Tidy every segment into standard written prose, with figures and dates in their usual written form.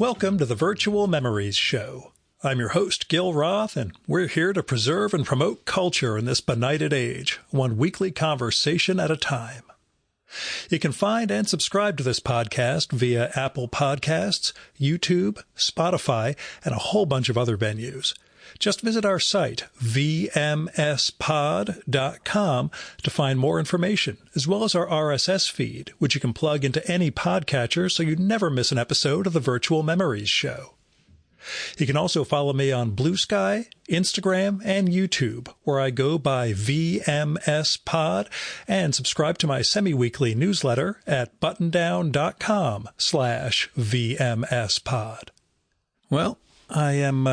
Welcome to the Virtual Memories Show. I'm your host, Gil Roth, and we're here to preserve and promote culture in this benighted age, one weekly conversation at a time. You can find and subscribe to this podcast via Apple Podcasts, YouTube, Spotify, and a whole bunch of other venues. Just visit our site, vmspod.com, to find more information, as well as our RSS feed, which you can plug into any podcatcher so you never miss an episode of the Virtual Memories Show. You can also follow me on Blue Sky, Instagram, and YouTube, where I go by vmspod, and subscribe to my semi-weekly newsletter at buttondown.com/vmspod. Well, I am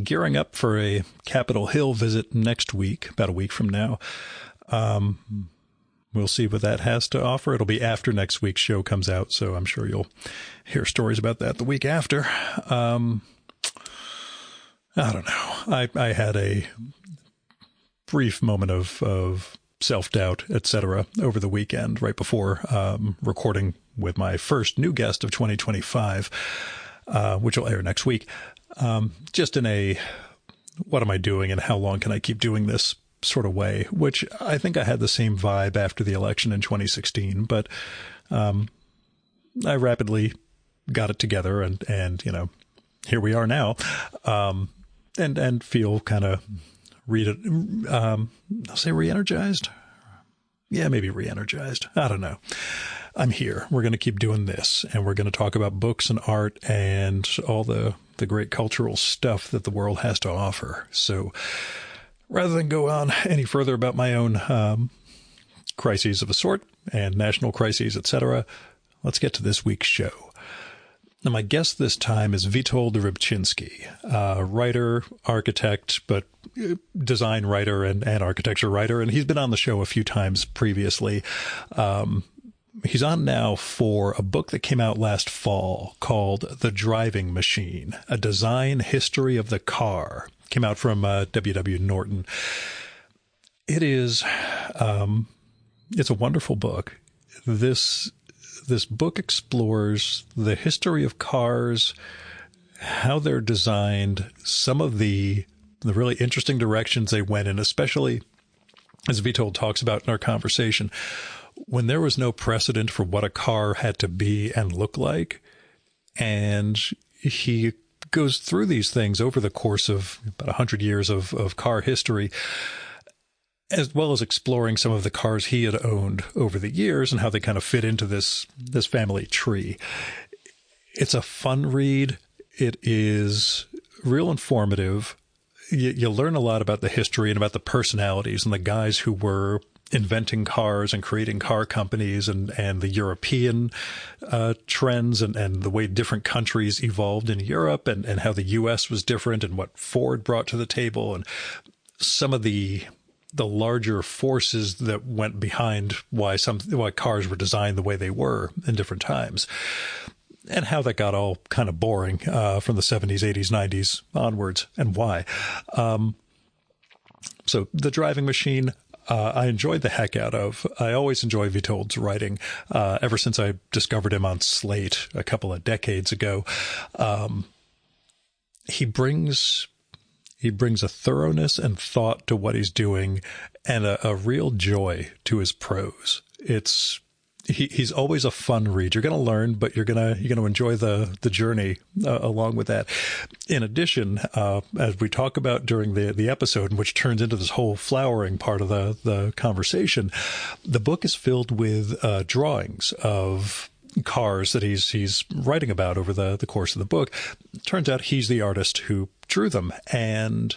gearing up for a Capitol Hill visit next week, about a week from now. We'll see what that has to offer. It'll be after next week's show comes out, so I'm sure you'll hear stories about that the week after. I don't know. I had a brief moment of self-doubt, etc., over the weekend, right before recording with my first new guest of 2025, which will air next week. Just in a, what am I doing and how long can I keep doing this sort of way, which I think I had the same vibe after the election in 2016, but I rapidly got it together and you know, here we are now, and feel kind of I'll say re-energized. Yeah, maybe re-energized. I don't know. I'm here. We're going to keep doing this, and we're going to talk about books and art and all the great cultural stuff that the world has to offer. So rather than go on any further about my own crises of a sort and national crises, etc., let's get to this week's show. Now, my guest this time is Witold Rybczynski, writer, architect, but design writer and architecture writer, and he's been on the show a few times previously. He's on now for a book that came out last fall called The Driving Machine, A Design History of the Car. Came out from W.W. Norton. It is, it's a wonderful book. This book explores the history of cars, how they're designed, some of the really interesting directions they went in, especially as Witold talks about in our conversation, when there was no precedent for what a car had to be and look like. And he goes through these things over the course of about 100 years of car history, as well as exploring some of the cars he had owned over the years and how they kind of fit into this family tree. It's a fun read. It is real informative. You learn a lot about the history and about the personalities and the guys who were inventing cars and creating car companies and the European trends and the way different countries evolved in Europe and how the U.S. was different and what Ford brought to the table and some of the larger forces that went behind why cars were designed the way they were in different times, and how that got all kind of boring from the 70s, 80s, 90s onwards, and why. So The Driving Machine, I enjoyed the heck out of. I always enjoy Witold's writing, ever since I discovered him on Slate a couple of decades ago. He brings a thoroughness and thought to what he's doing and a real joy to his prose. He's always a fun read. You're going to learn, but you're going to enjoy the journey along with that. In addition, as we talk about during the episode, which turns into this whole flowering part of the conversation, the book is filled with drawings of cars that he's writing about over the course of the book. Turns out he's the artist who drew them, and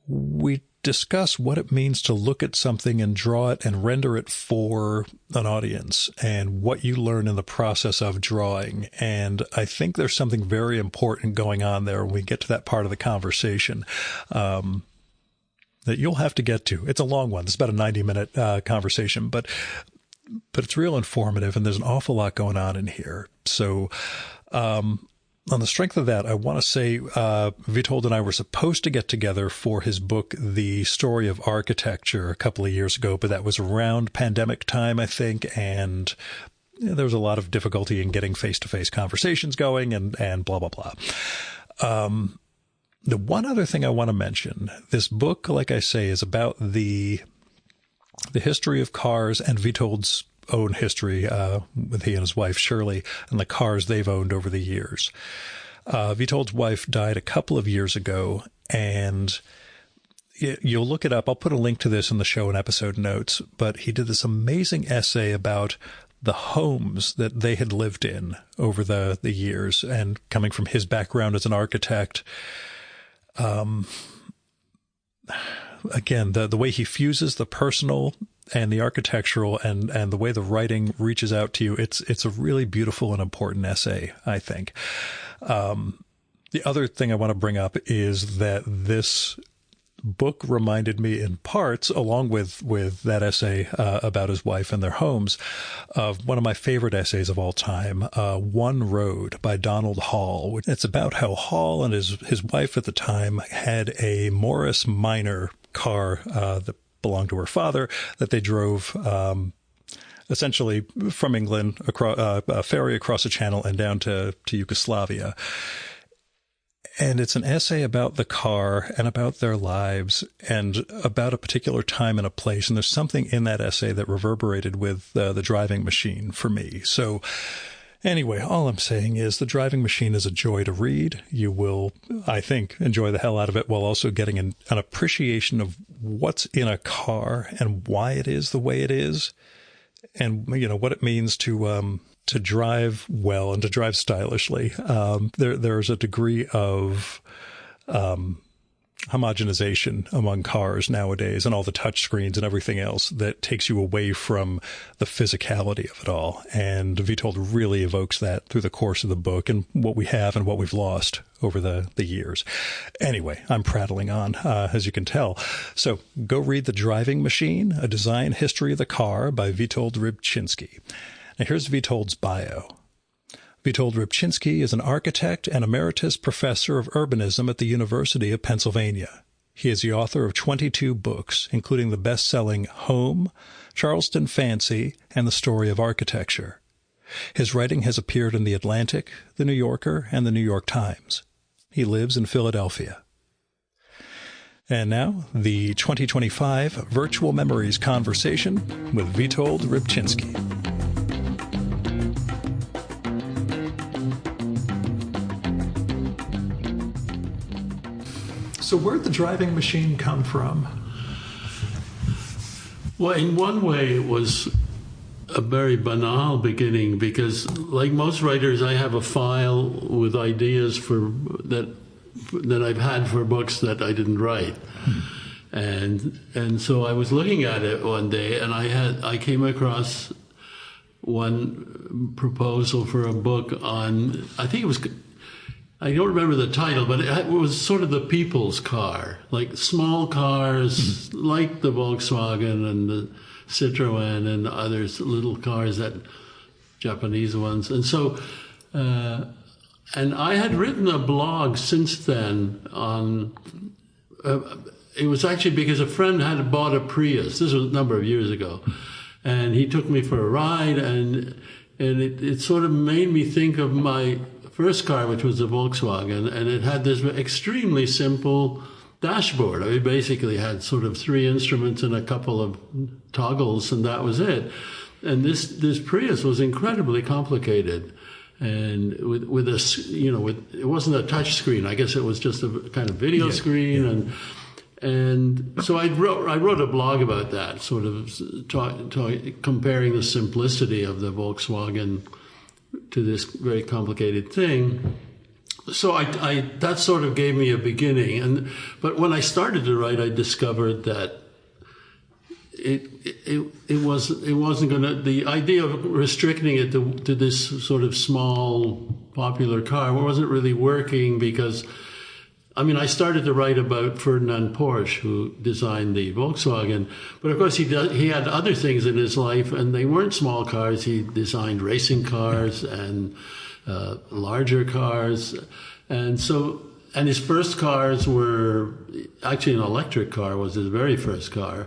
we discuss what it means to look at something and draw it and render it for an audience and what you learn in the process of drawing. And I think there's something very important going on there when we get to that part of the conversation that you'll have to get to. It's a long one. It's about a 90-minute conversation, but it's real informative, and there's an awful lot going on in here. So on the strength of that, I want to say Witold and I were supposed to get together for his book, The Story of Architecture, a couple of years ago, but that was around pandemic time, I think, and there was a lot of difficulty in getting face-to-face conversations going and blah, blah, blah. The one other thing I want to mention, this book, like I say, is about the history of cars and Witold's own history with he and his wife, Shirley, and the cars they've owned over the years. Witold's wife died a couple of years ago, and you'll look it up. I'll put a link to this in the show and episode notes, but he did this amazing essay about the homes that they had lived in over the years, and coming from his background as an architect. Again, the way he fuses the personal and the architectural and the way the writing reaches out to you, it's a really beautiful and important essay, I think. The other thing I want to bring up is that this book reminded me in parts, along with that essay about his wife and their homes, of one of my favorite essays of all time, One Road by Donald Hall. It's about how Hall and his wife at the time had a Morris Minor car that belonged to her father that they drove essentially from England across a ferry across the channel and down to Yugoslavia. And it's an essay about the car and about their lives and about a particular time and a place. And there's something in that essay that reverberated with the driving machine for me. So anyway, all I'm saying is the driving machine is a joy to read. You will, I think, enjoy the hell out of it while also getting an appreciation of what's in a car and why it is the way it is. And, what it means to drive well and to drive stylishly. There's a degree of homogenization among cars nowadays, and all the touch screens and everything else that takes you away from the physicality of it all. And Witold really evokes that through the course of the book and what we have and what we've lost over the years. Anyway, I'm prattling on, as you can tell. So go read The Driving Machine, A Design History of the Car by Witold Rybczynski. Now, here's Witold's bio. Witold Rybczynski is an architect and emeritus professor of urbanism at the University of Pennsylvania. He is the author of 22 books, including the best-selling Home, Charleston Fancy, and The Story of Architecture. His writing has appeared in The Atlantic, The New Yorker, and The New York Times. He lives in Philadelphia. And now, the 2025 Virtual Memories Conversation with Witold Rybczynski. So where'd the driving machine come from? Well, in one way, it was a very banal beginning because, like most writers, I have a file with ideas that I've had for books that I didn't write, and so I was looking at it one day, and I came across one proposal for a book on, I don't remember the title, but it was sort of the people's car, like small cars like the Volkswagen and the Citroën and others, little cars, that Japanese ones. And so, and I had written a blog since then on, it was actually because a friend had bought a Prius. This was a number of years ago. And he took me for a ride, and it sort of made me think of my first car, which was a Volkswagen, and it had this extremely simple dashboard. I mean, basically had sort of 3 instruments and a couple of toggles, and that was it. And this Prius was incredibly complicated, and with it wasn't a touch screen. I guess it was just a kind of video screen, and so I wrote a blog about that, sort of comparing the simplicity of the Volkswagen to this very complicated thing. So I that sort of gave me a beginning, but when I started to write, I discovered that it wasn't going to, the idea of restricting it to this sort of small popular car wasn't really working, because I started to write about Ferdinand Porsche, who designed the Volkswagen, but of course he had other things in his life, and they weren't small cars. He designed racing cars and larger cars, and his first cars were actually an electric car. Was his very first car,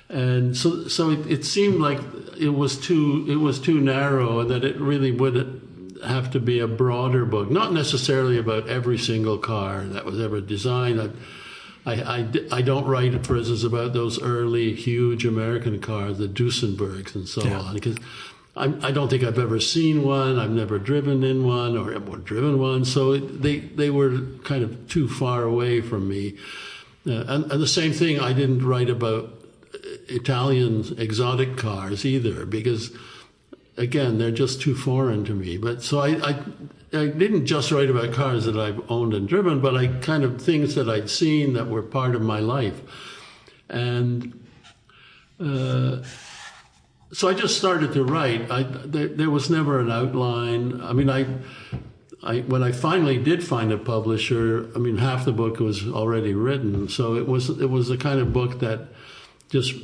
And so it seemed like it was too narrow, and that it really would have to be a broader book, not necessarily about every single car that was ever designed. I don't write, for instance, about those early huge American cars, the Duesenbergs and so on, because I don't think I've ever seen one. I've never driven in one or driven one, so they were kind of too far away from me. And the same thing, I didn't write about Italian exotic cars either, because again, they're just too foreign to me. But so I didn't just write about cars that I've owned and driven, but I kind of things that I'd seen that were part of my life. And so I just started to write. There was never an outline. I mean, when I finally did find a publisher, I mean, half the book was already written. So it was the kind of book that just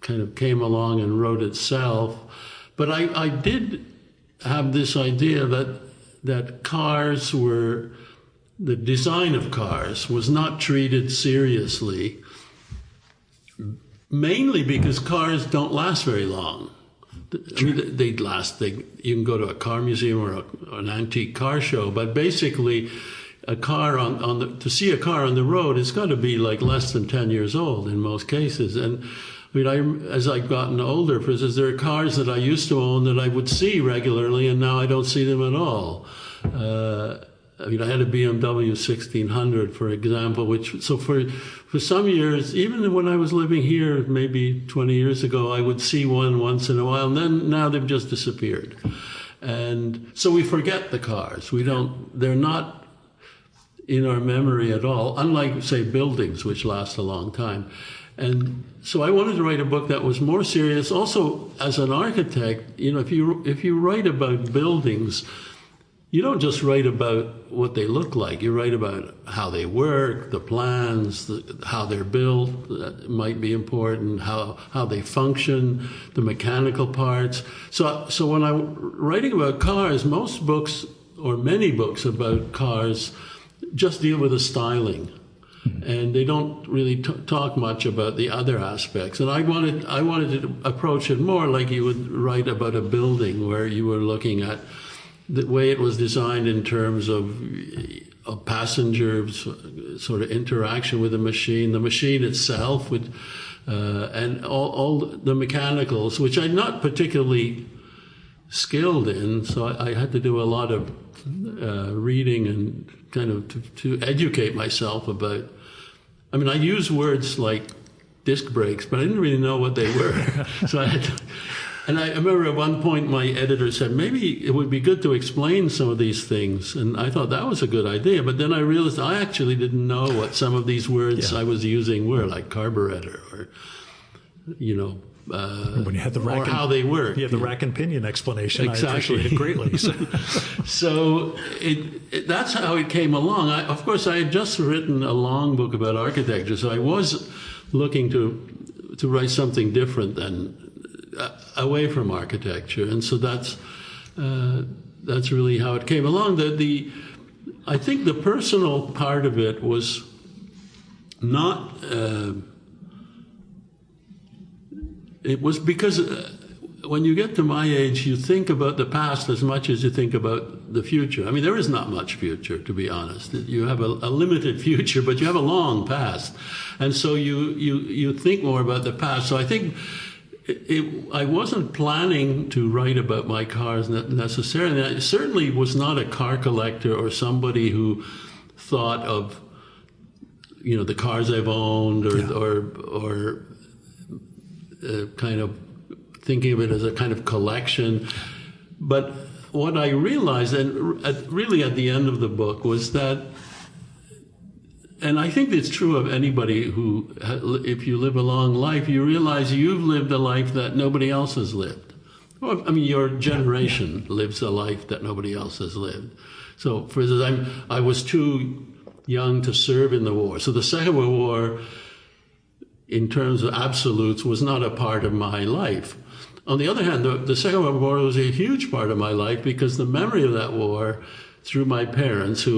kind of came along and wrote itself. But I did have this idea that cars were, the design of cars was not treated seriously, mainly because cars don't last very long. I mean, they'd last. You can go to a car museum or an antique car show, but basically, a car to see a car on the road, it's got to be like less than 10 years old in most cases. And I mean, as I've gotten older, for instance, there are cars that I used to own that I would see regularly, and now I don't see them at all. I mean, I had a BMW 1600, for example, so for some years, even when I was living here, maybe 20 years ago, I would see one once in a while, and then now they've just disappeared. And so we forget the cars. They're not in our memory at all, unlike, say, buildings, which last a long time. And so I wanted to write a book that was more serious. Also, as an architect, you know, if you write about buildings, you don't just write about what they look like. You write about how they work, the plans, how they're built. That might be important. How they function, the mechanical parts. So when I'm writing about cars, most books or many books about cars just deal with the styling. And they don't really talk much about the other aspects. And I wanted to approach it more like you would write about a building, where you were looking at the way it was designed in terms of passengers, sort of interaction with the machine itself, and all the mechanicals, which I'm not particularly skilled in. So I had to do a lot of reading and kind of to educate myself about. I mean, I use words like disc brakes, but I didn't really know what they were. So I had to, and I remember at one point my editor said, maybe it would be good to explain some of these things. And I thought that was a good idea. But then I realized I actually didn't know what some of these words I was using were, like carburetor or, you know, when you had the rack or how they work. You had the rack and pinion explanation. Exactly. I appreciate it greatly. So that's how it came along. Of course, I had just written a long book about architecture, so I was looking to write something different than away from architecture, and so that's really how it came along. I think the personal part of it was not. It was because when you get to my age, you think about the past as much as you think about the future. I mean, there is not much future, to be honest. You have a limited future, but you have a long past. And so you think more about the past. So I think I wasn't planning to write about my cars necessarily. I certainly was not a car collector or somebody who thought of, you know, the cars I've owned or kind of thinking of it as a kind of collection. But what I realized, and really at the end of the book, was that, and I think it's true of anybody who, if you live a long life, you realize you've lived a life that nobody else has lived. Well, I mean, your generation lives a life that nobody else has lived. So, for instance, I was too young to serve in the war. So the Second World War, in terms of absolutes, was not a part of my life. On the other hand, the Second World War was a huge part of my life, because the memory of that war, through my parents, who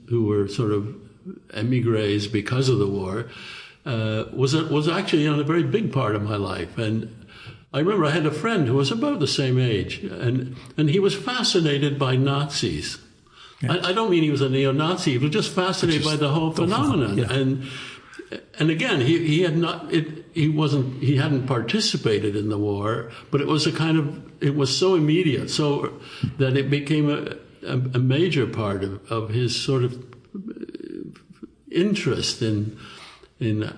were sort of emigres because of the war, was actually a very big part of my life. And I remember I had a friend who was about the same age, and he was fascinated by Nazis. Yeah. I don't mean he was a neo-Nazi. He was just fascinated by the whole phenomenon. Yeah. And again, he hadn't participated in the war, but it was so immediate, so that it became a major part of his sort of interest in the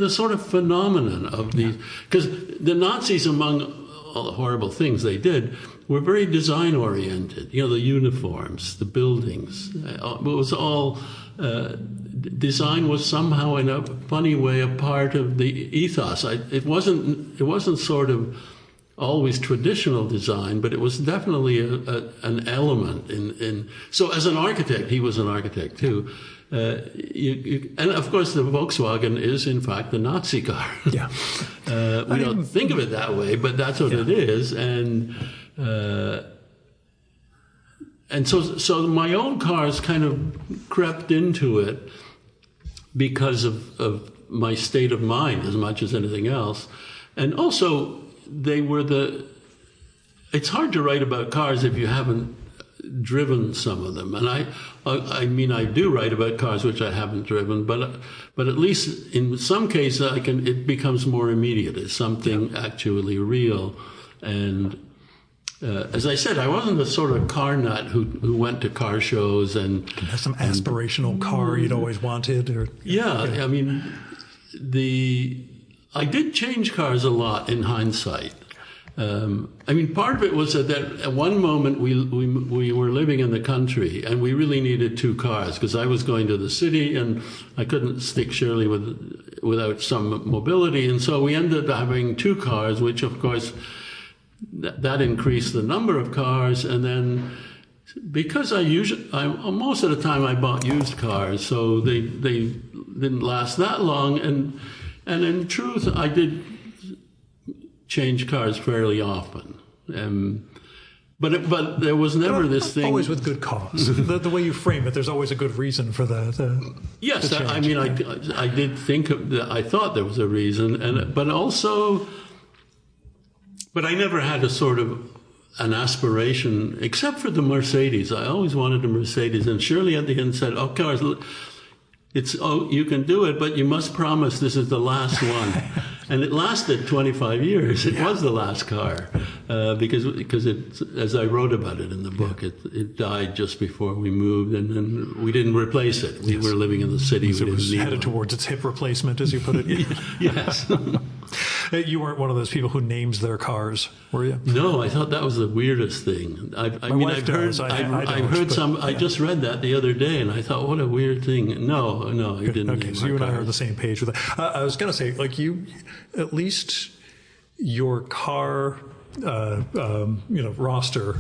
sort of phenomenon of these, because the Nazis, among all the horrible things they did, were very design oriented. You know, the uniforms, the buildings, it was all design was somehow in a funny way a part of the ethos. It wasn't sort of always traditional design, but it was definitely an element in. So as an architect, he was an architect too. And of course, the Volkswagen is in fact the Nazi car. Yeah, we don't think of it that way, but that's what it is. And so my own cars kind of crept into it because of my state of mind as much as anything else, and also they were it's hard to write about cars if you haven't driven some of them. And I mean, I do write about cars which I haven't driven, but at least in some cases it becomes more immediate. It's something actually real. And as I said, I wasn't the sort of car nut who went to car shows and have some aspirational car you'd always wanted. I mean, I did change cars a lot in hindsight. I mean, part of it was that at one moment we were living in the country and we really needed two cars because I was going to the city and I couldn't stick surely without some mobility, and so we ended up having two cars, which of course that increased the number of cars. And then because most of the time I bought used cars, so they didn't last that long, and in truth I did change cars fairly often. But there was never this thing. Always with good cause. the way you frame it, there's always a good reason for the yes, the I mean, I did think I thought there was a reason, but I never had a sort of an aspiration, except for the Mercedes. I always wanted a Mercedes, and Shirley at the end said, "Oh, cars, you can do it, but you must promise this is the last one." And it lasted 25 years. It was the last car because it, as I wrote about it in the book, it died just before we moved, and then we didn't replace it. We were living in the city. So it was headed towards its hip replacement, as you put it. Yes. You weren't one of those people who names their cars, were you? No, I thought that was the weirdest thing. I've heard some. I just read that the other day, and I thought, what a weird thing. No, I didn't. Okay, so you and I are on the same page with that. I was going to say, like you, at least your car, roster.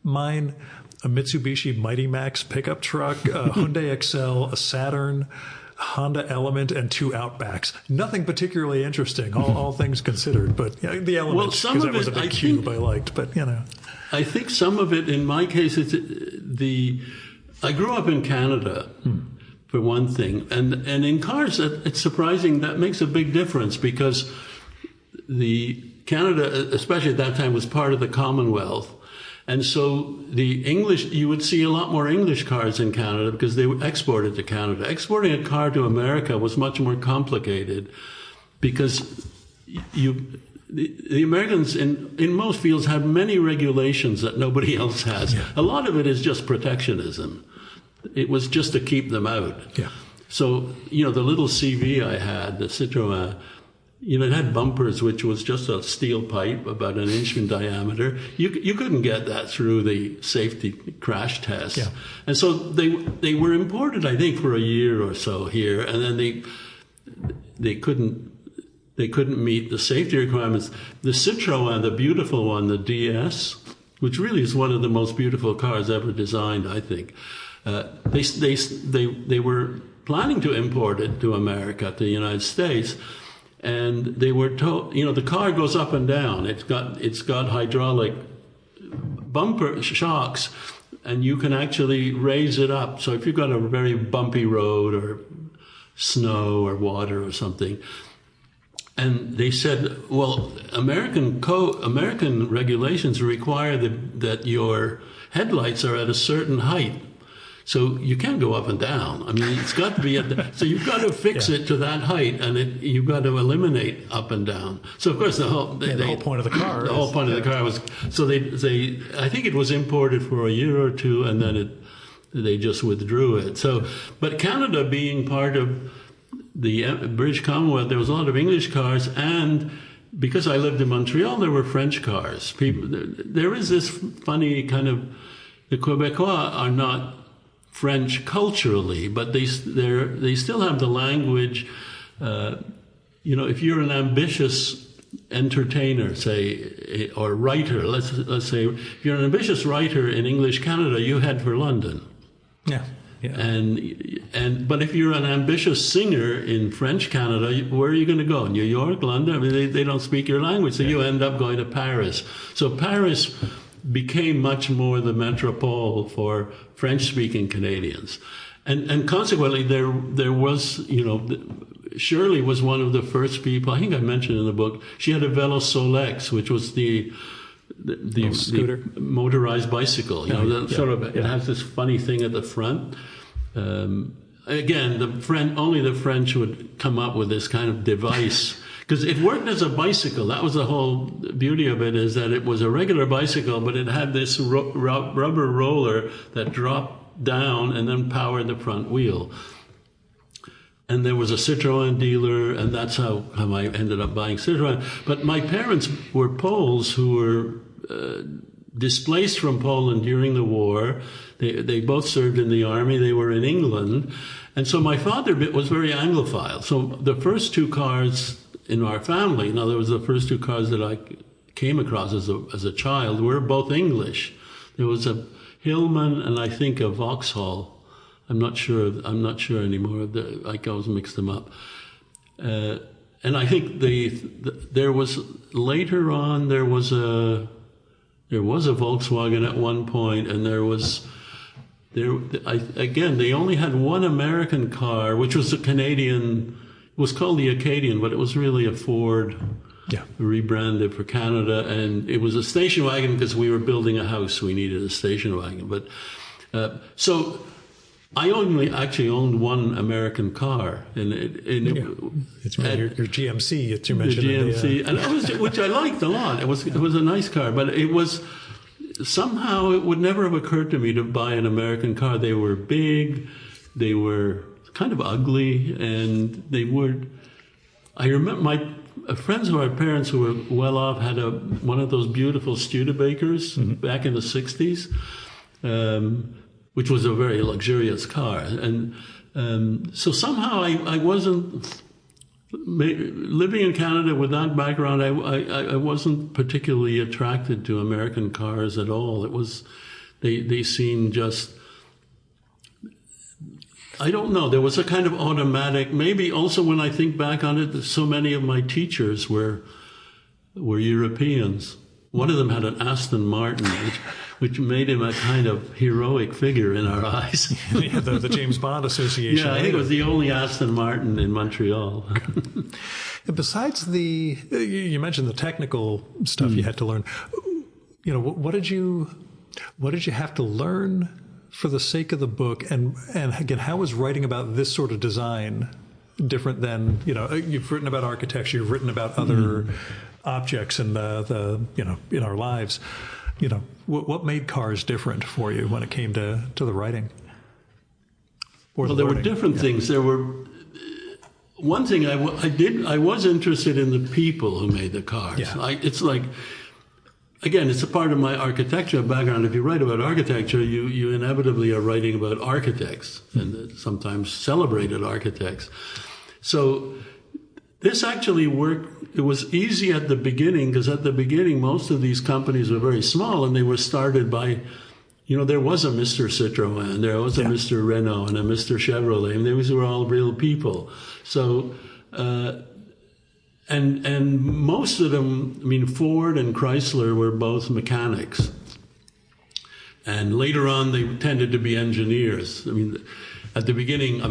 Mine, a Mitsubishi Mighty Max pickup truck, a Hyundai Excel, a Saturn, Honda Element, and two Outbacks. Nothing particularly interesting, all things considered. But the Element, because that was a big cube I liked. But I think some of it, in my case, I grew up in Canada, for one thing, and in cars, it's surprising that makes a big difference because Canada, especially at that time, was part of the Commonwealth. And so you would see a lot more English cars in Canada because they were exported to Canada. Exporting a car to America was much more complicated because the Americans in most fields have many regulations that nobody else has. Yeah. A lot of it is just protectionism. It was just to keep them out. Yeah. So, the little CV I had, the Citroën, it had bumpers, which was just a steel pipe about an inch in diameter. You couldn't get that through the safety crash test. Yeah. And so they were imported, I think, for a year or so here, and then they couldn't meet the safety requirements. The Citroën, the beautiful one, the DS, which really is one of the most beautiful cars ever designed, I think. They were planning to import it to America, to the United States. And they were told, the car goes up and down. It's got hydraulic bumper shocks, and you can actually raise it up. So if you've got a very bumpy road or snow or water or something. And they said, well, American regulations require that your headlights are at a certain height. So you can't go up and down. I mean, it's got to be so you've got to fix it to that height, and you've got to eliminate up and down. So of course the whole point of the car. The whole point of the car was so they I think it was imported for a year or two, and then they just withdrew it. So, but Canada being part of the British Commonwealth, there was a lot of English cars, and because I lived in Montreal, there were French cars. There is this funny kind of, the Quebecois are not French culturally, but they still have the language. If you're an ambitious entertainer, say, or writer, let's say, if you're an ambitious writer in English Canada, you head for London. Yeah. But if you're an ambitious singer in French Canada, where are you going to go? New York, London? I mean, they don't speak your language, so you end up going to Paris. So Paris became much more the metropole for French-speaking Canadians, and consequently, there was, Shirley was one of the first people. I think I mentioned in the book she had a Velo Solex, which was the scooter, the motorized bicycle. It has this funny thing at the front. Again, only the French would come up with this kind of device because it worked as a bicycle. That was the whole beauty of it, is that it was a regular bicycle, but it had this rubber roller that dropped down and then powered the front wheel. And there was a Citroën dealer, and that's how I ended up buying Citroën. But my parents were Poles who were displaced from Poland during the war. They both served in the army. They were in England. And so my father was very Anglophile. So the first two cars in our family, in other words, the first two cars that I came across as a child, were both English. There was a Hillman and I think a Vauxhall. I'm not sure anymore. I always mix them up. And I think there was later on there was a Volkswagen at one point, and again they only had one American car, which was a Canadian. It was called the Acadian, but it was really a Ford. Yeah. Rebranded for Canada, and it was a station wagon because we were building a house. We needed a station wagon, but so. I only actually owned one American car, and it's your GMC. It's you mentioned the GMC, which I liked a lot. It was a nice car, but it would never have occurred to me to buy an American car. They were big, they were kind of ugly, and they were. I remember my friends of our parents who were well off had one of those beautiful Studebakers back in the '60s. Which was a very luxurious car. And so somehow I wasn't, living in Canada with that background, I wasn't particularly attracted to American cars at all. It was, they seemed just, I don't know, there was a kind of automatic, maybe also when I think back on it, so many of my teachers were Europeans. One of them had an Aston Martin, which made him a kind of heroic figure in our eyes. Yeah, the James Bond Association. Yeah, I think it was the only Aston Martin in Montreal. Besides you mentioned the technical stuff you had to learn. What did you have to learn for the sake of the book? And again, how was writing about this sort of design different than, you've written about architecture, you've written about other objects in in our lives. What made cars different for you when it came to the writing? There were different things. There were one thing I was interested in the people who made the cars. Yeah. It's like, again, it's a part of my architecture background. If you write about architecture, you inevitably are writing about architects and sometimes celebrated architects. So this actually worked. It was easy at the beginning because at the beginning, most of these companies were very small and they were started by, there was a Mr. Citroën, there was a Mr. Renault and a Mr. Chevrolet, and these were all real people. So, and most of them, Ford and Chrysler were both mechanics. And later on, they tended to be engineers. At the beginning,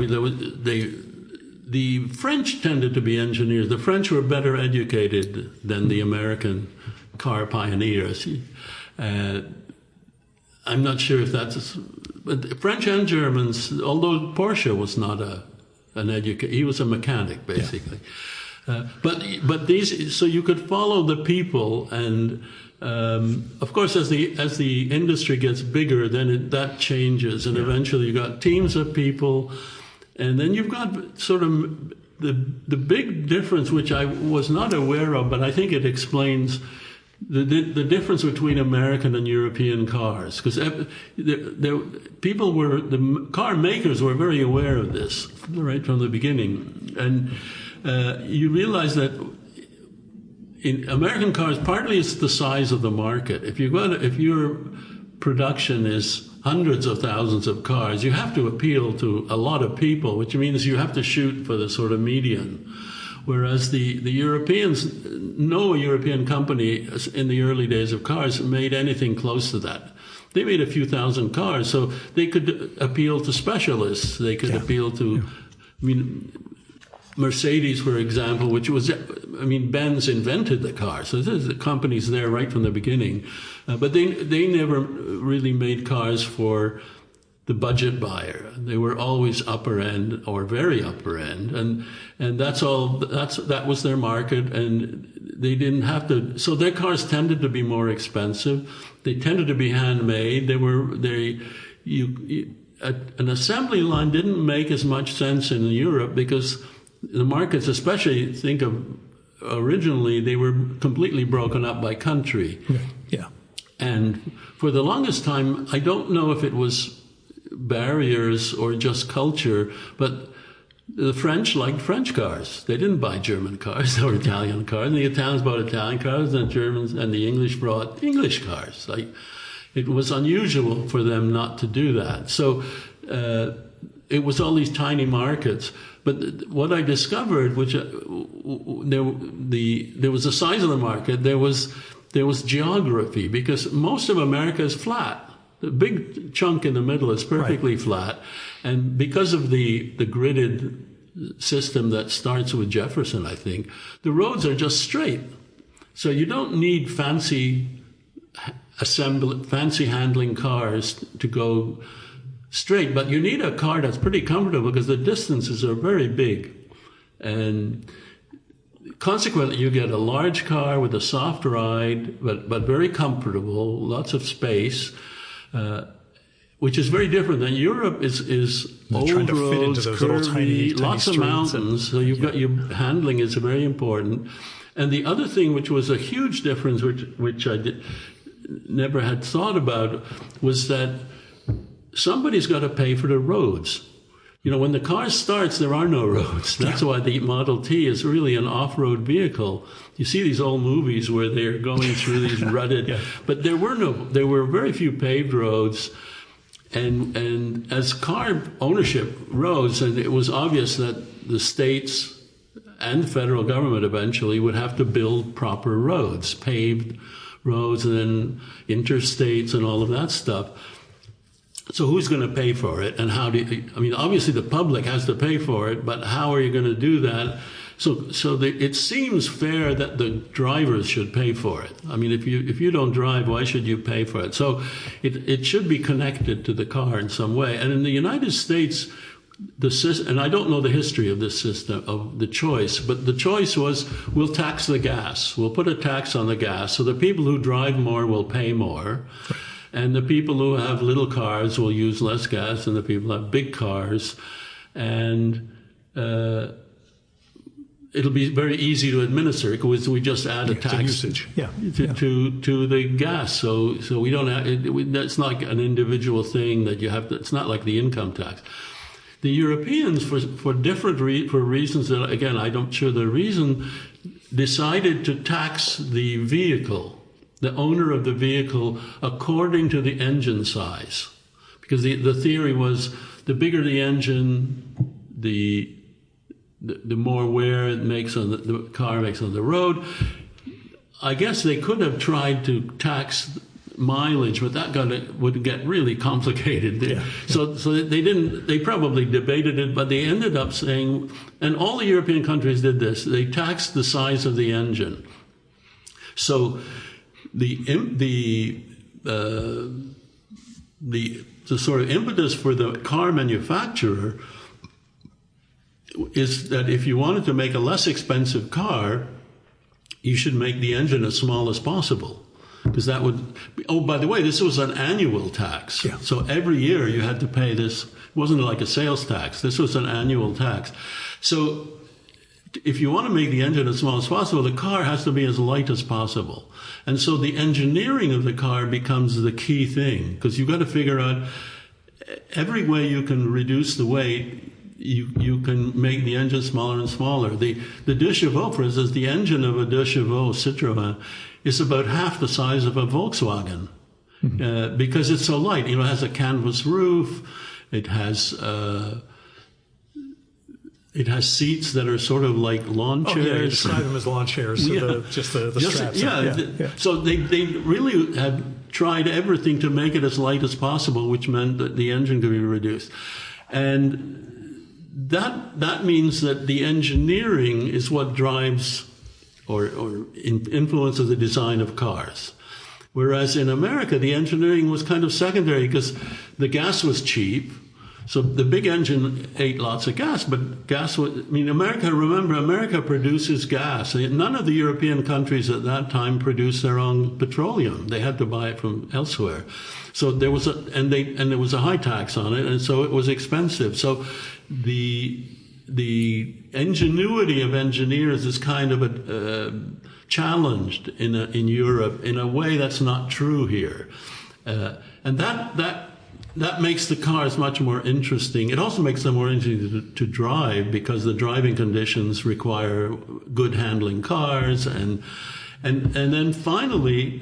the French tended to be engineers. The French were better educated than the American car pioneers. I'm not sure if that's, but the French and Germans, although Porsche was not an educator, he was a mechanic basically. Yeah. But these, so you could follow the people, and of course, as the industry gets bigger, then that changes, and eventually you got teams of people, and then you've got sort of the big difference, which I was not aware of, but I think it explains the difference between American and European cars, because the car makers were very aware of this right from the beginning, and you realize that in American cars, partly it's the size of the market. If your production is hundreds of thousands of cars, you have to appeal to a lot of people, which means you have to shoot for the sort of median. Whereas the Europeans, no European company in the early days of cars made anything close to that. They made a few thousand cars, so they could appeal to specialists. They could appeal to, I mean, Mercedes, for example, which was, I mean, Benz invented the car, so the company's there right from the beginning. But they never really made cars for the budget buyer. They were always upper end or very upper end, and that was their market, and they didn't have to. So their cars tended to be more expensive. They tended to be handmade. An assembly line didn't make as much sense in Europe because the markets, especially think of originally, they were completely broken up by country. Yeah. And for the longest time, I don't know if it was barriers or just culture, but the French liked French cars. They didn't buy German cars or Italian cars. And the Italians bought Italian cars, and the Germans and the English brought English cars. Like, it was unusual for them not to do that. So it was all these tiny markets. But what I discovered, which there was the size of the market, there was geography, because most of America is flat. The big chunk in the middle is perfectly flat, and because of the gridded system that starts with Jefferson, I think, the roads are just straight. So you don't need fancy handling cars to go straight, but you need a car that's pretty comfortable because the distances are very big. And consequently, you get a large car with a soft ride, but very comfortable, lots of space, which is very different than Europe. Is old roads, curvy, lots of mountains. So you've got your handling is very important. And the other thing, which was a huge difference, which I never had thought about, was that somebody's got to pay for the roads. You know, when the car starts, there are no roads. That's why the Model T is really an off-road vehicle. You see these old movies where they're going through these rutted, but there were very few paved roads. And as car ownership rose, and it was obvious that the states and the federal government eventually would have to build proper roads, paved roads, and then interstates and all of that stuff. So who's going to pay for it, and how do you, I mean, obviously the public has to pay for it, but how are you going to do that? So it seems fair that the drivers should pay for it. I mean, if you don't drive, why should you pay for it? So it should be connected to the car in some way. And in the United States, the system, and I don't know the history of this system, of the choice, but the choice was, we'll tax the gas. We'll put a tax on the gas, so the people who drive more will pay more. And the people who have little cars will use less gas than the people who have big cars. And it'll be very easy to administer because we just add a tax usage. To the gas. So we don't have, it's not an individual thing that you have to, it's not like the income tax. The Europeans, for different reasons that, again, I'm not sure the reason, decided to tax the vehicle, the owner of the vehicle, according to the engine size. Because the theory was, the bigger the engine, the more wear it makes on the car makes on the road. I guess they could have tried to tax mileage, but would get really complicated. So they probably debated it, but they ended up saying, and all the European countries did this, they taxed the size of the engine. So the sort of impetus for the car manufacturer is that if you wanted to make a less expensive car, you should make the engine as small as possible. Because that would, by the way, this was an annual tax. Yeah. So every year you had to pay this. It wasn't like a sales tax. This was an annual tax. So if you want to make the engine as small as possible, the car has to be as light as possible. And so the engineering of the car becomes the key thing, because you've got to figure out every way you can reduce the weight. You can make the engine smaller and smaller. The deux chevaux, for instance, the engine of a deux chevaux Citroën is about half the size of a Volkswagen, because it's so light. It has a canvas roof. It has seats that are sort of like lawn chairs. Yeah, you describe them as lawn chairs. So just the straps. So they really had tried everything to make it as light as possible, which meant that the engine could be reduced. And that means that the engineering is what drives or influences the design of cars. Whereas in America, the engineering was kind of secondary because the gas was cheap. So the big engine ate lots of gas, but America produces gas. None of the European countries at that time produced their own petroleum. They had to buy it from elsewhere. So there was there was a high tax on it, and so it was expensive. So the ingenuity of engineers is kind of challenged in Europe in a way that's not true here, and that makes the cars much more interesting. It also makes them more interesting to drive, because the driving conditions require good handling cars, and then finally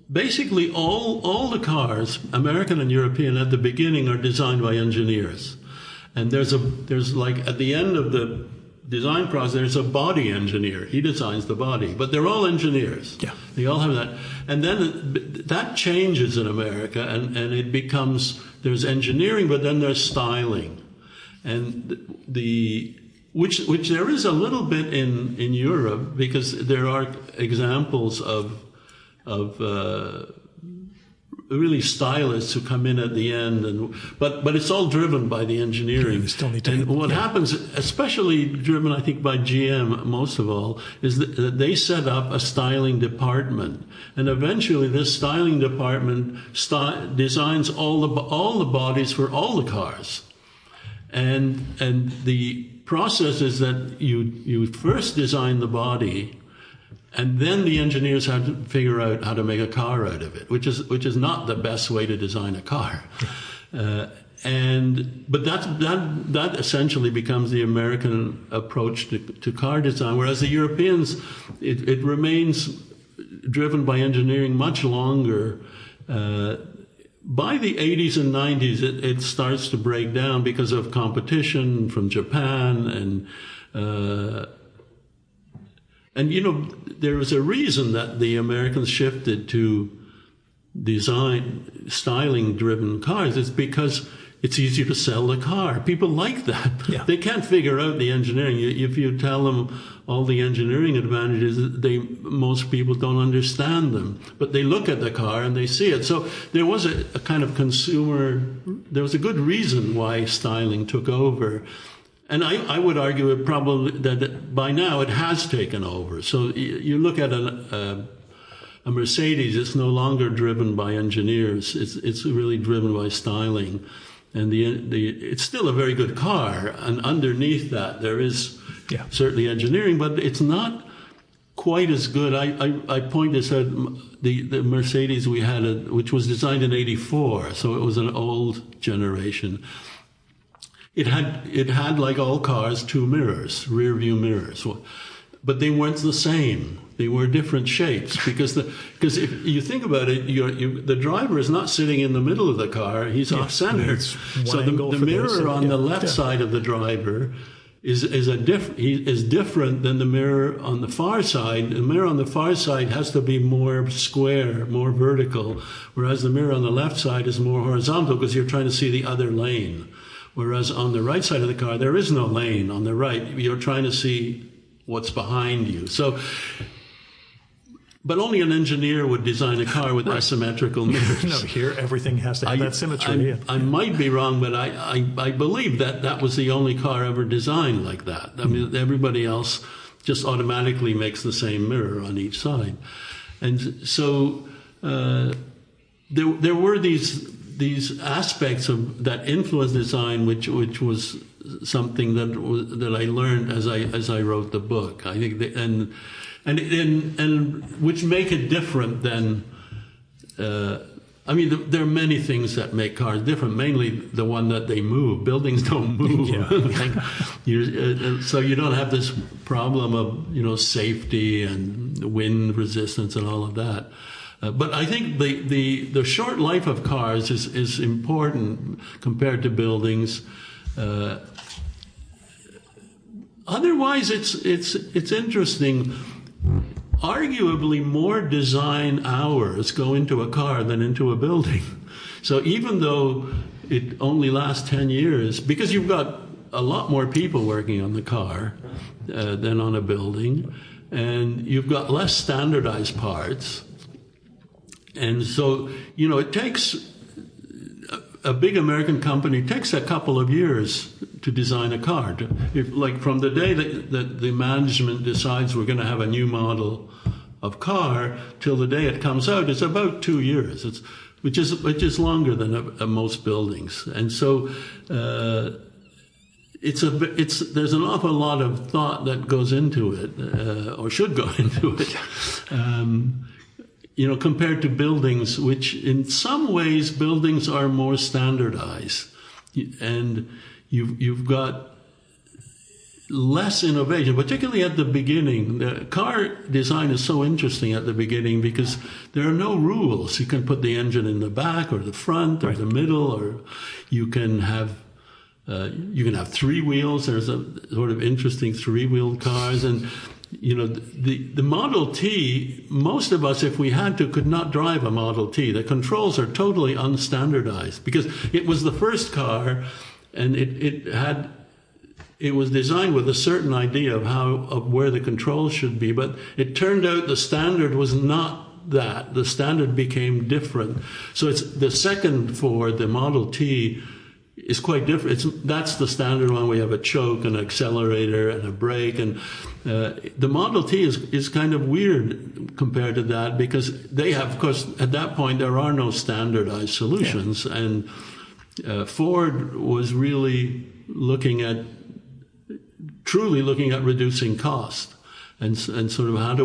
basically all the cars, American and European, at the beginning are designed by engineers, and there's like at the end of the design process, there's a body engineer. He designs the body, but they're all engineers. Yeah. They all have that. And then that changes in America, and it becomes, there's engineering, but then there's styling. And which there is a little bit in Europe, because there are examples of really stylists who come in at the end, but it's all driven by the engineering. You still need to. And what happens, especially driven, I think, by GM most of all, is that they set up a styling department, and eventually this styling department designs all the bodies for all the cars, and the process is that you first design the body. And then the engineers have to figure out how to make a car out of it, which is not the best way to design a car. But that essentially becomes the American approach to car design, whereas the Europeans, it remains driven by engineering much longer. By the 80s and 90s, it starts to break down because of competition from Japan and there was a reason that the Americans shifted to styling-driven cars. It's because it's easier to sell the car. People like that. Yeah. They can't figure out the engineering. If you tell them all the engineering advantages, most people don't understand them. But they look at the car and they see it. So there was a kind of there was a good reason why styling took over. And I would argue that by now it has taken over. So you look at a Mercedes, it's no longer driven by engineers. It's really driven by styling. And it's still a very good car. And underneath that, there is certainly engineering, but it's not quite as good. I point this out, the Mercedes we had, which was designed in '84, so it was an old generation. It had, like all cars, two mirrors, rear view mirrors, but they weren't the same. They were different shapes because if you think about it, the driver is not sitting in the middle of the car; he's off center. So the mirror on the left side of the driver is different than the mirror on the far side. The mirror on the far side has to be more square, more vertical, whereas the mirror on the left side is more horizontal because you're trying to see the other lane. Whereas on the right side of the car, there is no lane on the right. You're trying to see what's behind you. So, but only an engineer would design a car with asymmetrical mirrors. No, here everything has to have that symmetry. I might be wrong, but I believe that was the only car ever designed like that. I mean, everybody else just automatically makes the same mirror on each side. And so there were these aspects of that influence design, which was something that I learned as I wrote the book. I think and which make it different than. I mean, there are many things that make cars different. Mainly the one that they move. Buildings don't move, so you don't have this problem of safety and wind resistance and all of that. But I think the short life of cars is important compared to buildings. Otherwise, it's interesting. Arguably, more design hours go into a car than into a building. So even though it only lasts 10 years, because you've got a lot more people working on the car than on a building, and you've got less standardized parts. And so, it takes a big American company takes a couple of years to design a car. Like from the day that the management decides we're going to have a new model of car till the day it comes out, it's about 2 years. Which is longer than most buildings. And so there's an awful lot of thought that goes into it, or should go into it. Compared to buildings, which in some ways buildings are more standardized, and you've got less innovation, particularly at the beginning. The car design is so interesting at the beginning because there are no rules. You can put the engine in the back or the front or the middle, or you can have 3 wheels. There's a sort of interesting 3-wheeled cars, and the Model T, most of us, if we had to, could not drive a Model T. The controls are totally unstandardized because it was the first car, and it was designed with a certain idea of where the controls should be, but it turned out the standard was not that. The standard became different. So it's the second Ford, the Model T, is quite different. That's the standard one. We have a choke, an accelerator, and a brake. And the Model T is kind of weird compared to that because they have, of course, at that point, there are no standardized solutions. Yeah. And Ford was really truly looking at reducing cost and sort of how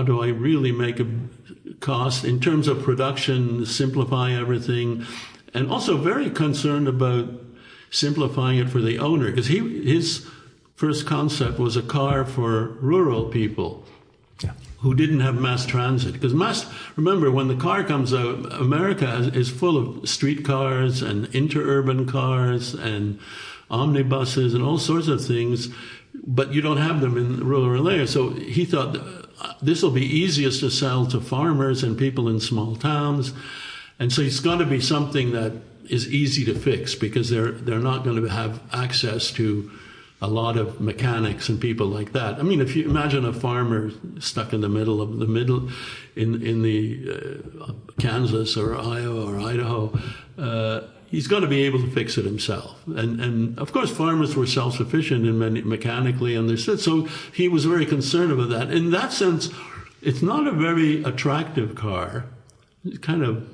do I really make a cost in terms of production, simplify everything. And also very concerned about simplifying it for the owner, because his first concept was a car for rural people who didn't have mass transit. Because remember, when the car comes out, America is full of streetcars and interurban cars and omnibuses and all sorts of things, but you don't have them in rural areas. So he thought this will be easiest to sell to farmers and people in small towns. And so it's got to be something that is easy to fix because they're not going to have access to a lot of mechanics and people like that. I mean, if you imagine a farmer stuck in the middle in the Kansas or Iowa or Idaho, he's got to be able to fix it himself. And of course, farmers were self-sufficient mechanically, understood. So he was very concerned about that. In that sense, it's not a very attractive car. It's kind of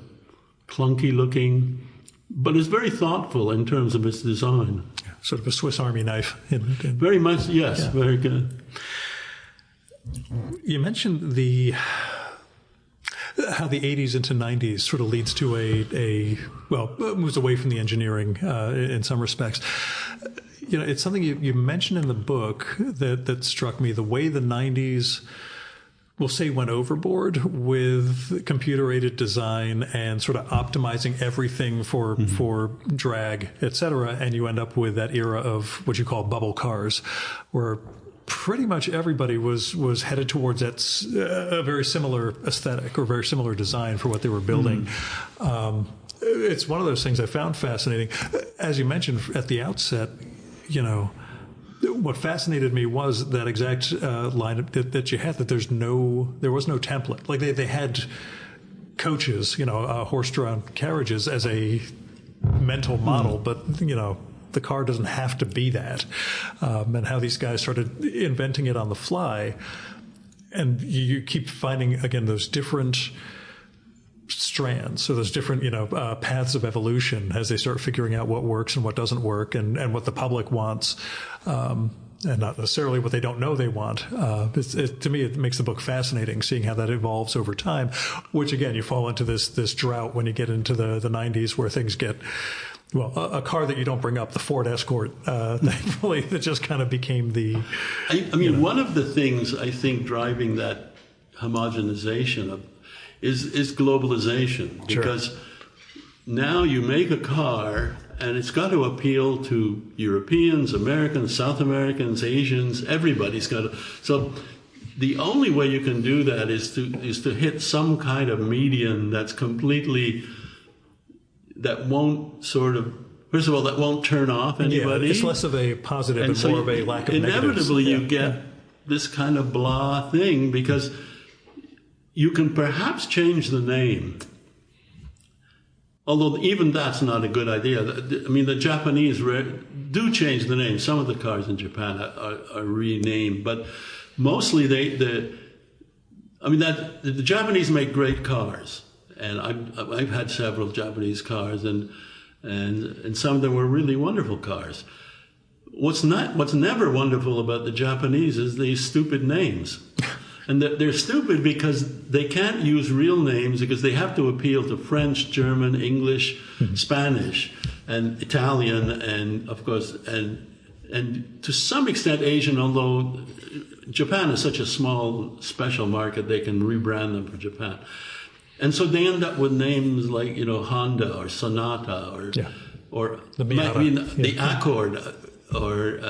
clunky looking, but it's very thoughtful in terms of its design. Sort of a Swiss Army knife. Very much, yes, yeah. Very good. You mentioned how the 80s into 90s sort of leads to it moves away from the engineering in some respects. It's something you mentioned in the book that struck me, the way the 90s we'll say, went overboard with computer-aided design and sort of optimizing everything for drag, etc., and you end up with that era of what you call bubble cars, where pretty much everybody was headed towards that a very similar aesthetic or very similar design for what they were building. It's one of those things I found fascinating. As you mentioned at the outset, what fascinated me was that exact line that you had, that there was no template. Like they had coaches, horse-drawn carriages as a mental model, but the car doesn't have to be that. And how these guys started inventing it on the fly, and you keep finding again those different strands, so those different paths of evolution as they start figuring out what works and what doesn't work, and what the public wants, and not necessarily what they don't know they want. To me, it makes the book fascinating, seeing how that evolves over time, which again, you fall into this drought when you get into the 90s, where things get, well, a car that you don't bring up, the Ford Escort, thankfully, that just kind of became the... I mean, one of the things I think driving that homogenization is globalization, because now you make a car and it's got to appeal to Europeans, Americans, South Americans, Asians, everybody's got to. So the only way you can do that is to hit some kind of median that's completely, that won't sort of, first of all, that won't turn off anybody. Yeah, it's less of a positive and more of a lack of negatives. Inevitably you get this kind of blah thing, because you can perhaps change the name, although even that's not a good idea. I mean, the Japanese do change the name. Some of the cars in Japan are renamed, but mostly the Japanese make great cars, and I've had several Japanese cars, and some of them were really wonderful cars. What's never wonderful about the Japanese is these stupid names. And they're stupid because they can't use real names, because they have to appeal to French, German, English, Spanish, and Italian, and of course, and to some extent Asian, although Japan is such a small, special market, they can rebrand them for Japan. And so they end up with names like, Honda or Sonata or the Miata. The Accord, or...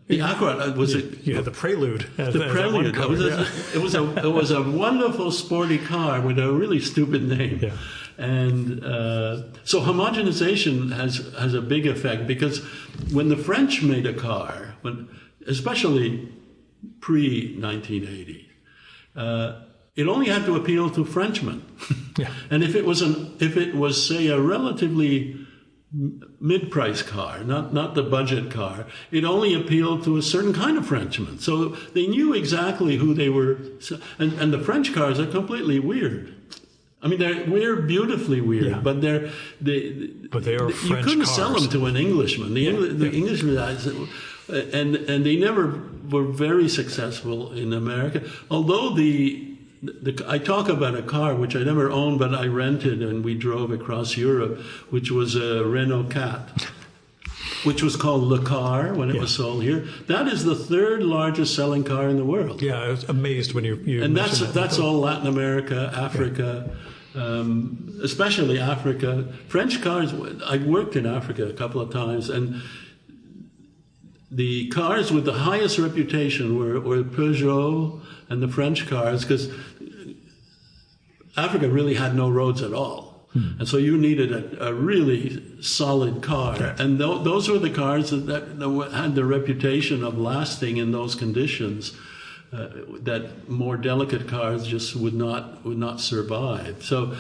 The Accord was the Prelude. The Prelude. It was a wonderful sporty car with a really stupid name. Yeah. And so homogenization has a big effect, because when the French made a car, especially pre-1980, it only had to appeal to Frenchmen. Yeah. And if it was say a relatively mid-price car, not the budget car, it only appealed to a certain kind of Frenchman. So they knew exactly who they were. And the French cars are completely weird. I mean, we're beautifully weird, but they are French you couldn't cars. Sell them to an Englishman. The Englishman, and they never were very successful in America. Although I talk about a car which I never owned, but I rented and we drove across Europe, which was a Renault 4, which was called Le Car when it was sold here. That is the third largest selling car in the world. Yeah, I was amazed when you and that's all Latin America, Africa, especially Africa. French cars, I worked in Africa a couple of times, and the cars with the highest reputation were Peugeot and the French cars, because Africa really had no roads at all. And so you needed a really solid car. Okay. And those were the cars that had the reputation of lasting in those conditions, that more delicate cars just would not survive. So,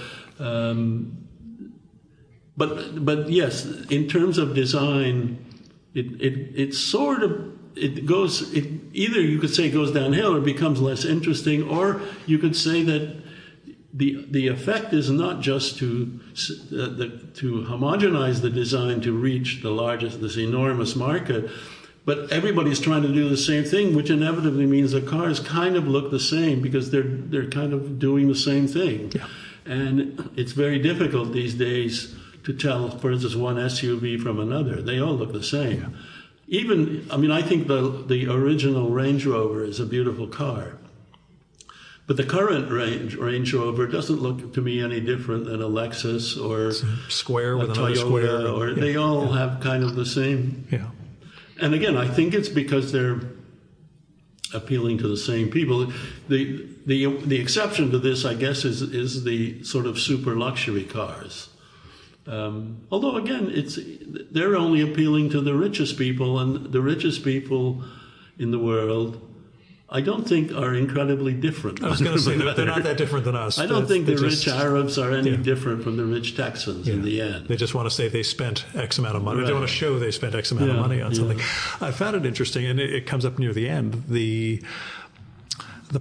but yes, in terms of design, it sort of, either you could say it goes downhill or becomes less interesting, or you could say that the effect is not just to homogenize the design to reach this enormous market, but everybody's trying to do the same thing, which inevitably means the cars kind of look the same, because they're kind of doing the same thing. Yeah. And it's very difficult these days to tell, for instance, one SUV from another. They all look the same. Yeah. I think the original Range Rover is a beautiful car. But the current Range Rover doesn't look to me any different than a Lexus or square with another Toyota, square. or they all have kind of the same. Yeah. And again, I think it's because they're appealing to the same people. The exception to this, I guess, is the sort of super luxury cars. Although again, they're only appealing to the richest people, and the richest people in the world, I don't think, are incredibly different. I was going to say they're not that different than us. I don't think the rich Arabs are any different from the rich Texans in the end. They just want to say they spent X amount of money. Right. They want to show they spent X amount of money on something. I found it interesting, and it comes up near the end, the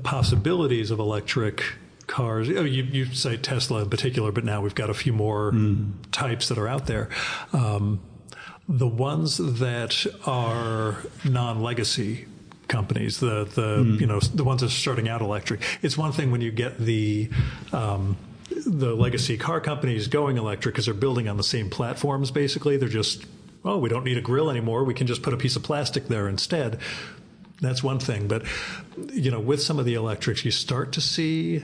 possibilities of electric cars. You say Tesla in particular, but now we've got a few more types that are out there. The ones that are non-legacy companies, the ones that are starting out electric. It's one thing when you get the legacy car companies going electric because they're building on the same platforms. Basically, they're just, we don't need a grill anymore. We can just put a piece of plastic there instead. That's one thing. But with some of the electrics, you start to see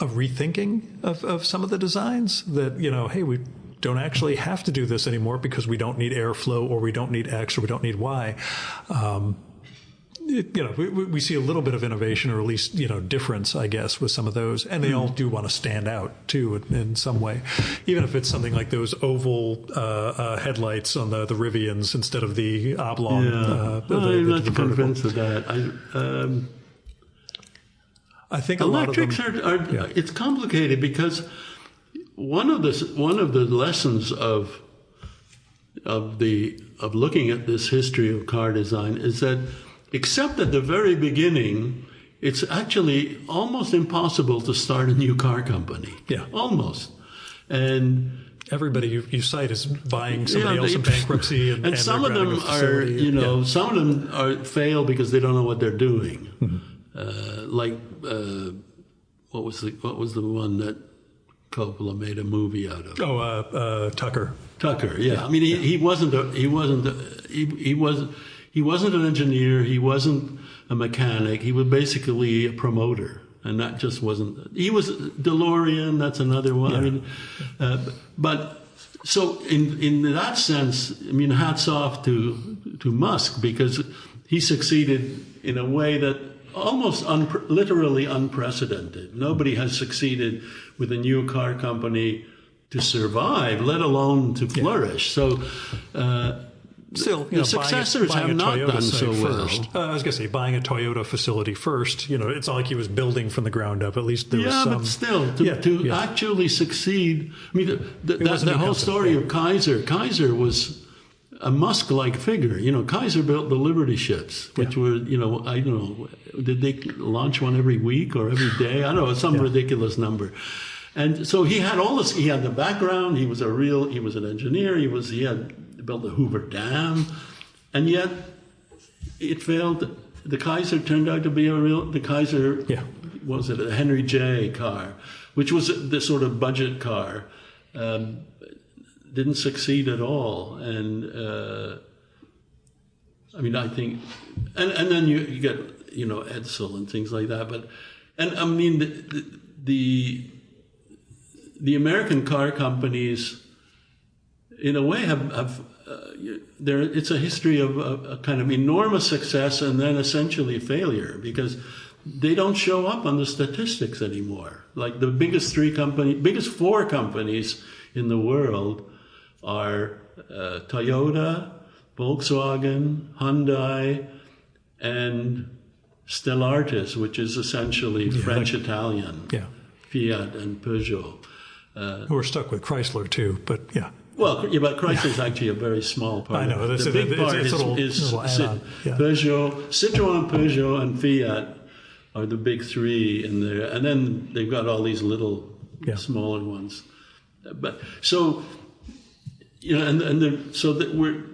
a rethinking of some of the designs. That hey, we don't actually have to do this anymore because we don't need airflow, or we don't need X, or we don't need Y. We see a little bit of innovation, or at least, difference, I guess, with some of those. And they all do want to stand out, too, in some way. Even if it's something like those oval headlights on the Rivians instead of the oblong. I'm not convinced of that. I think electrics are it's complicated because one of the lessons of looking at this history of car design is that, except at the very beginning, it's actually almost impossible to start a new car company. Yeah. Almost. And everybody you cite is buying somebody else in bankruptcy. And some of them are, some of them fail because they don't know what they're doing. Mm-hmm. What was the one that Coppola made a movie out of? Tucker. Tucker, yeah. I mean, he wasn't an engineer. He wasn't a mechanic. He was basically a promoter, and that just wasn't. He was DeLorean. That's another one. Yeah. I mean, but so in that sense, I mean, hats off to Musk, because he succeeded in a way that almost literally unprecedented. Nobody has succeeded with a new car company to survive, let alone to flourish. Yeah. So. Still, the successors have not done so well. I was going to say, buying a Toyota facility first, it's not like he was building from the ground up. At least there was some... but still, to actually succeed... I mean, the whole story of Kaiser was a Musk-like figure. Kaiser built the Liberty ships, which were, I don't know, did they launch one every week or every day? I don't know, some ridiculous number. And so he had all this. He had the background. He was an engineer. He had built the Hoover Dam, and yet it failed. The Kaiser turned out to be the Kaiser was it a Henry J car, which was the sort of budget car, didn't succeed at all. And I mean, I think, and then you get Edsel and things like that. But I mean the American car companies, in a way, have it's a history of a kind of enormous success and then essentially failure, because they don't show up on the statistics anymore. Like the biggest four companies in the world are Toyota, Volkswagen, Hyundai, and Stellantis, which is essentially French-Italian, Fiat and Peugeot. Who are stuck with Chrysler too, but yeah. Well, but Chrysler is actually a very small part. I know. The big part is Peugeot, Citroën, Peugeot, and Fiat are the big three in there, and then they've got all these little smaller ones. But so so that we're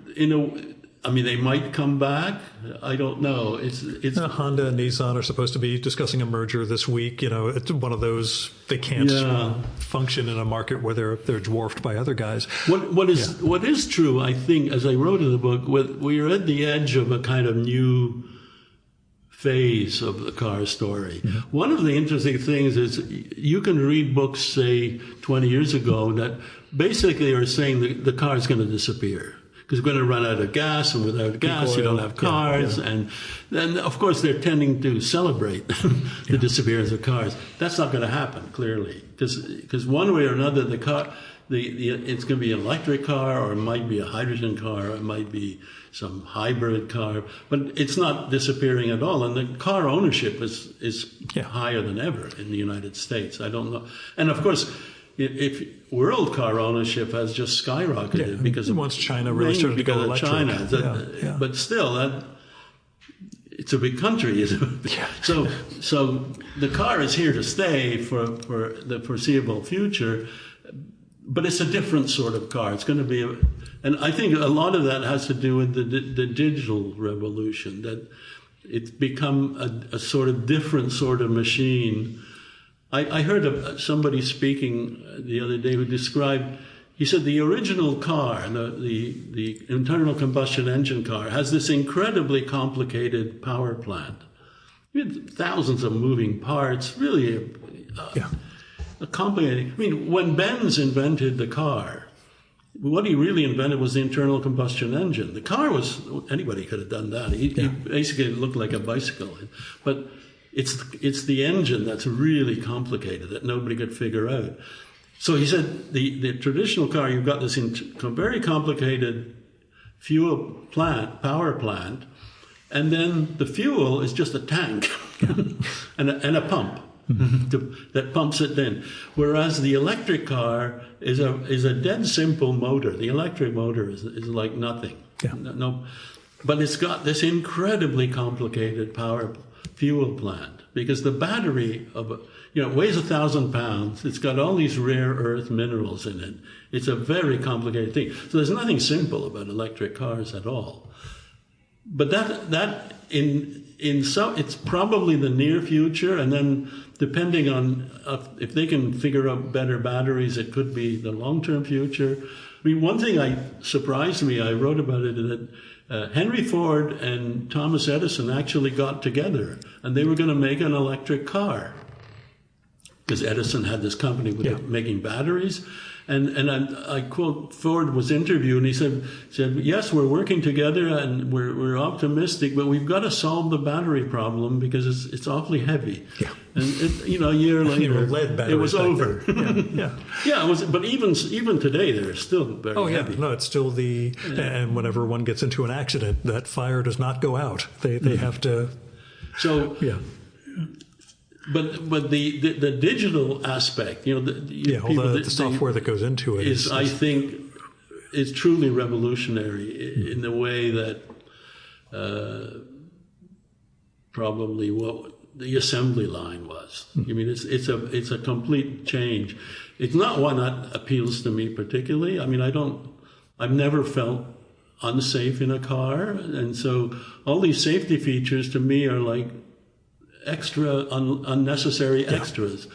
I mean, they might come back. I don't know. It's Honda and Nissan are supposed to be discussing a merger this week. It's one of those, they can't function in a market where they're dwarfed by other guys. What is true, I think, as I wrote in the book, we're at the edge of a kind of new phase of the car story. One of the interesting things is you can read books, say, 20 years ago that basically are saying the car is going to disappear because we're going to run out of gas, and without gas, you don't have cars. And then, of course, they're tending to celebrate the disappearance of cars. That's not going to happen, clearly, because one way or another, the car, it's going to be an electric car, or it might be a hydrogen car, or it might be some hybrid car, but it's not disappearing at all. And the car ownership is higher than ever in the United States. I don't know. And of course, if world car ownership has just skyrocketed because once China really started to go electric. China, but still, it's a big country. So the car is here to stay for the foreseeable future. But it's a different sort of car. It's going to be, and I think a lot of that has to do with the digital revolution, that it's become a sort of different sort of machine. I heard somebody speaking the other day who described, he said the original car, the internal combustion engine car, has this incredibly complicated power plant. Thousands of moving parts, really complicated. I mean, when Benz invented the car, what he really invented was the internal combustion engine. The car was, anybody could have done that. He basically looked like a bicycle. But it's the engine that's really complicated that nobody could figure out. So he said the traditional car, you've got this very complicated power plant, and then the fuel is just a tank and a pump. That pumps it in. Whereas the electric car is a dead simple motor. The electric motor is like nothing. No, but it's got this incredibly complicated fuel plant because the battery weighs 1,000 pounds. It's got all these rare earth minerals in it. It's a very complicated thing. So there's nothing simple about electric cars at all. But that it's probably the near future, and then depending on if they can figure out better batteries, it could be the long-term future. I mean, one thing surprised me, I wrote about it, that Henry Ford and Thomas Edison actually got together, and they were going to make an electric car. Because Edison had this company making batteries. And I quote, Ford was interviewed, and he said, yes, we're working together and we're optimistic, but we've got to solve the battery problem because it's awfully heavy. Yeah. And a year later, it was over. It was. But even today, they're still very heavy. No, it's still and whenever one gets into an accident, that fire does not go out. They have to. So But the digital aspect, the software that goes into it is I think, is truly revolutionary in the way that probably what the assembly line was. I mean, it's a complete change. It's not one that appeals to me particularly. I mean, I've never felt unsafe in a car, and so all these safety features to me are like unnecessary extras.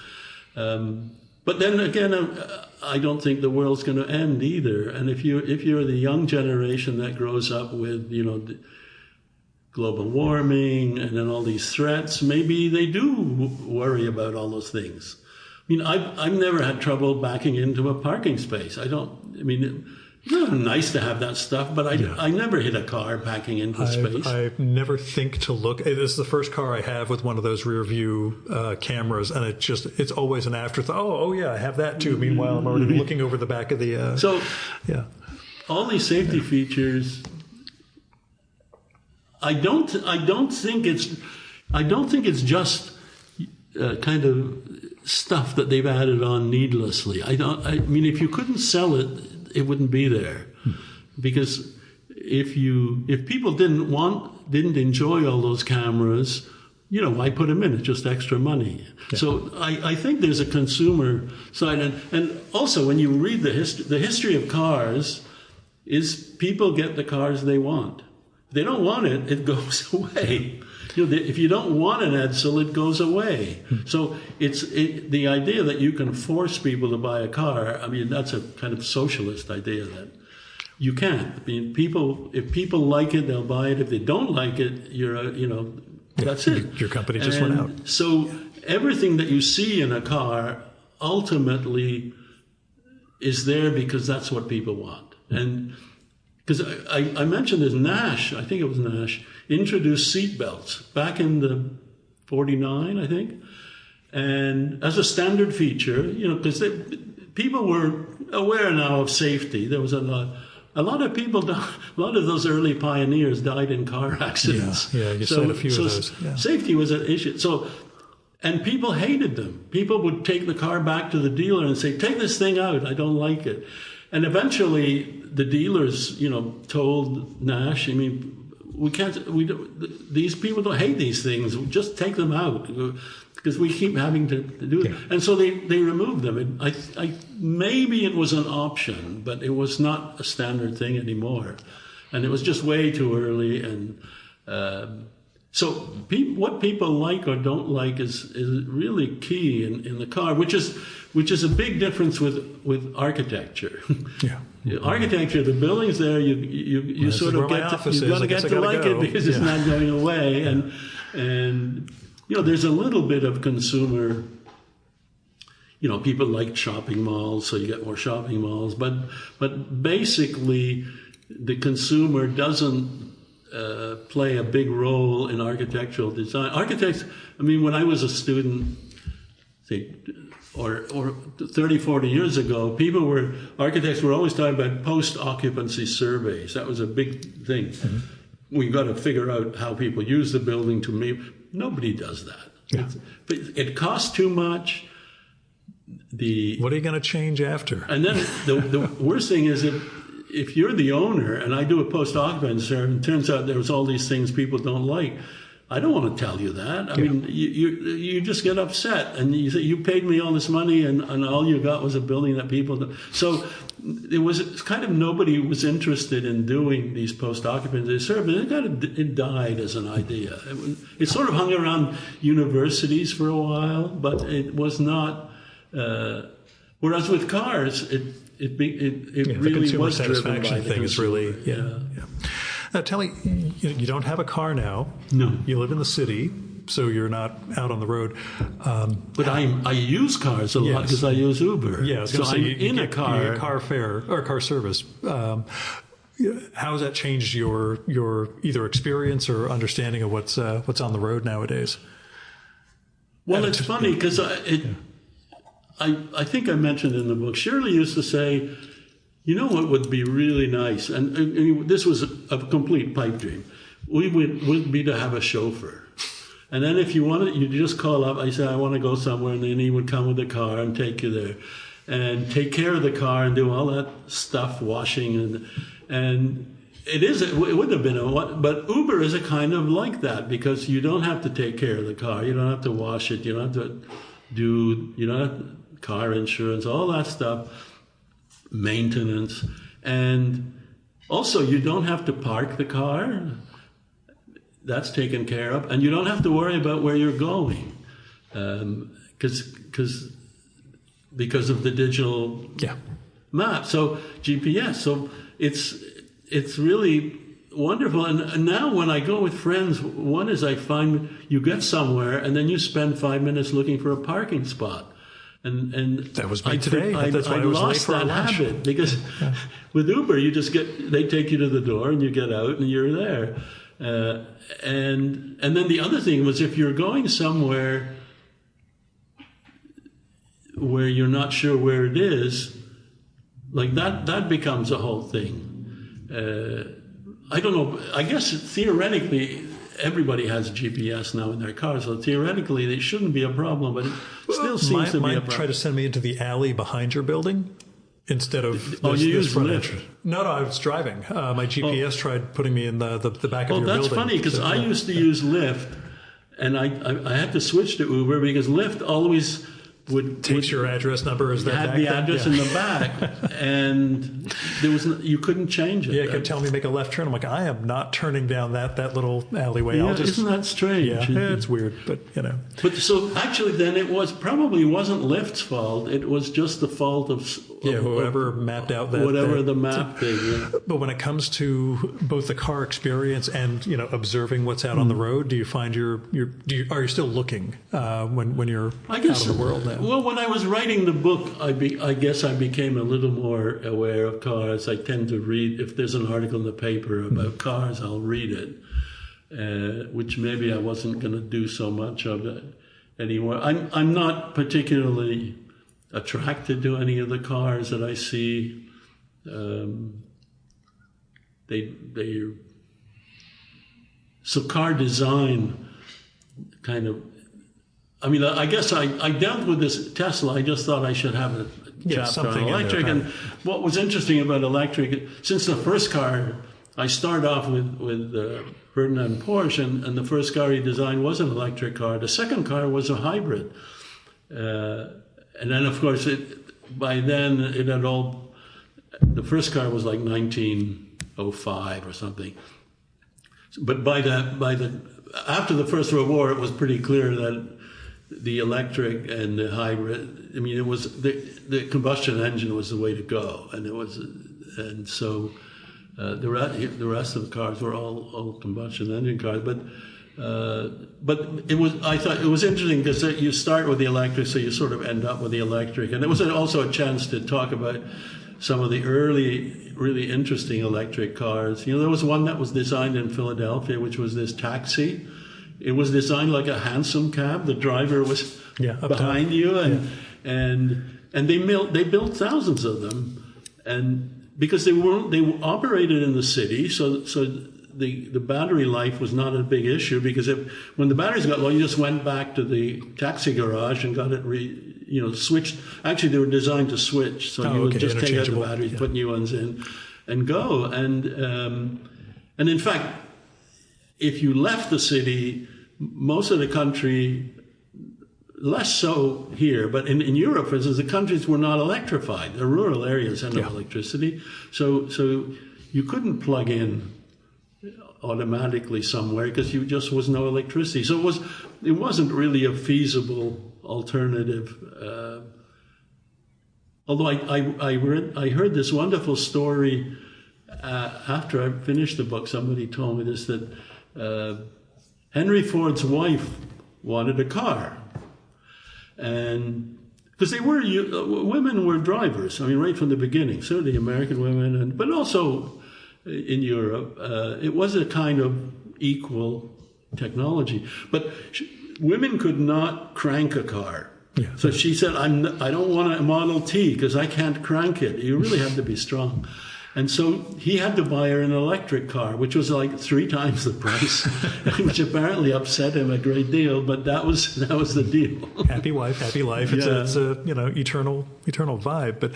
But then again, I don't think the world's going to end either. And if you're the young generation that grows up with global warming and then all these threats, maybe they do worry about all those things. I mean, I've never had trouble backing into a parking space. It's nice to have that stuff, but I never hit a car backing into space. I never think to look. This is the first car I have with one of those rear view cameras, and it's always an afterthought. Oh yeah, I have that too. Meanwhile, I'm already looking over the back of the. All these safety features. I don't think it's just kind of stuff that they've added on needlessly. I mean, if you couldn't sell it, it wouldn't be there, because if people didn't enjoy all those cameras, why put them in? It's just extra money. Yeah. So I think there's a consumer side, and also when you read the history of cars, is people get the cars they want. If they don't want it, it goes away. If you don't want an Edsel, it goes away. So it's the idea that you can force people to buy a car. I mean, that's a kind of socialist idea that you can't. I mean, if people like it, they'll buy it. If they don't like it, That's it. Your company just went out. So everything that you see in a car ultimately is there because that's what people want. And because I mentioned this, Nash, I think it was Nash, introduced seat belts back in the 49, I think, and as a standard feature, because people were aware now of safety. There was a lot of people, a lot of those early pioneers died in car accidents. Yeah, you said a few of those. Yeah. Safety was an issue. And people hated them. People would take the car back to the dealer and say, "Take this thing out. I don't like it." And eventually, the dealers, told Nash, these people don't hate these things. Just take them out because we keep having to do it. Yeah. And so they removed them. Maybe it was an option, but it was not a standard thing anymore. And it was just way too early. And so what people like or don't like is really key in the car, which is a big difference with architecture. Yeah. Architecture, the building's there, you sort of get to, you've got to get to like it because it's not going away. And there's a little bit of consumer, people like shopping malls, so you get more shopping malls. But basically, the consumer doesn't play a big role in architectural design. Architects, when I was a student, say, or 30, 40 years ago, architects were always talking about post-occupancy surveys. That was a big thing. Mm-hmm. We've got to figure out how people use the building to meet. Nobody does that. Yeah. It costs too much. What are you going to change after? And then the worst thing is if you're the owner and I do a post-occupancy survey and it turns out there's all these things people don't like, I don't want to tell you that. I mean, you just get upset and you say, you paid me all this money and all you got was a building that people don't. So it's kind of nobody was interested in doing these post-occupancy surveys. It died as an idea. It sort of hung around universities for a while, but it was not. Whereas with cars, it really was driven by the thing. Is really yeah. Now, tell me, you don't have a car now. No. You live in the city, so you're not out on the road. But I use cars a lot because I use Uber. Yeah, so I'm in a car. You get car fare or car service. How has that changed your either experience or understanding of what's on the road nowadays? Well, it's funny because I think I mentioned in the book, Shirley used to say, what would be really nice, and this was a complete pipe dream, would be to have a chauffeur. And then if you wanted, you just call up, I say, I want to go somewhere, and then he would come with the car and take you there and take care of the car and do all that stuff, washing. And it would have been but Uber is a kind of like that because you don't have to take care of the car. You don't have to wash it. You don't have to car insurance, all that stuff. Maintenance, and also you don't have to park the car. That's taken care of, and you don't have to worry about where you're going, because of the digital map. So GPS. So it's really wonderful. And now when I go with friends, one is I find you get somewhere and then you spend 5 minutes looking for a parking spot. And that was me today. That's why I was late for that habit because with Uber they take you to the door and you get out and you're there. And then the other thing was if you're going somewhere where you're not sure where it is, like that becomes a whole thing. I don't know. I guess theoretically everybody has GPS now in their cars, so theoretically it shouldn't be a problem, but it still seems to be a problem. Try to send me into the alley behind your building instead of you use front Lyft. entrance. No, I was driving. My GPS tried putting me in the back of your building. Well, that's funny because I used to use Lyft, and I had to switch to Uber because Lyft always takes your address number as that had the address in the back, and you couldn't change it. Yeah, it kept telling me to make a left turn. I'm like, I am not turning down that little alleyway. Yeah, isn't that strange? Yeah, it's weird, but But so actually, then it wasn't Lyft's fault. It was just the fault of whoever mapped out that the map thing. Yeah. But when it comes to both the car experience and observing what's out on the road, do you find are you still looking when you're out of the world now? Well, when I was writing the book, I guess I became a little more aware of cars. I tend to read, if there's an article in the paper about cars, I'll read it, which maybe I wasn't going to do so much of it anymore. I'm not particularly attracted to any of the cars that I see. So car design kind of, I mean, I guess I dealt with this Tesla. I just thought I should have a chapter on electric. And what was interesting about electric, since the first car, I started off with Ferdinand Porsche, and the first car he designed was an electric car. The second car was a hybrid. And then, of course, by then it had all, the first car was like 1905 or something. But after the First World War, it was pretty clear that the electric and the hybrid, I mean, it was the combustion engine was the way to go, and so the rest of the cars were all combustion engine cars. But I thought it was interesting because you start with the electric, so you sort of end up with the electric, and it was also a chance to talk about some of the early, really interesting electric cars. There was one that was designed in Philadelphia, which was this taxi. It was designed like a hansom cab. The driver was behind you, and they built thousands of them, and because they operated in the city, so the battery life was not a big issue, because when the batteries got low, you just went back to the taxi garage and got it switched. Actually, they were designed to switch, so you would just take out the batteries, put new ones in, and go. And in fact, if you left the city, most of the country, less so here, but in Europe, for instance, the countries were not electrified. The rural areas had no electricity, so you couldn't plug in automatically somewhere because you just was no electricity. So it wasn't really a feasible alternative. Although I heard this wonderful story after I finished the book. Somebody told me this, that Henry Ford's wife wanted a car, and because women were drivers. I mean, right from the beginning, certainly American women, but also in Europe, it was a kind of equal technology. But women could not crank a car. Yeah. So she said, I don't want a Model T because I can't crank it. You really have to be strong. And so he had to buy her an electric car, which was like 3 times the price, which apparently upset him a great deal. But that was the deal. Happy wife, happy life. It's a eternal vibe. But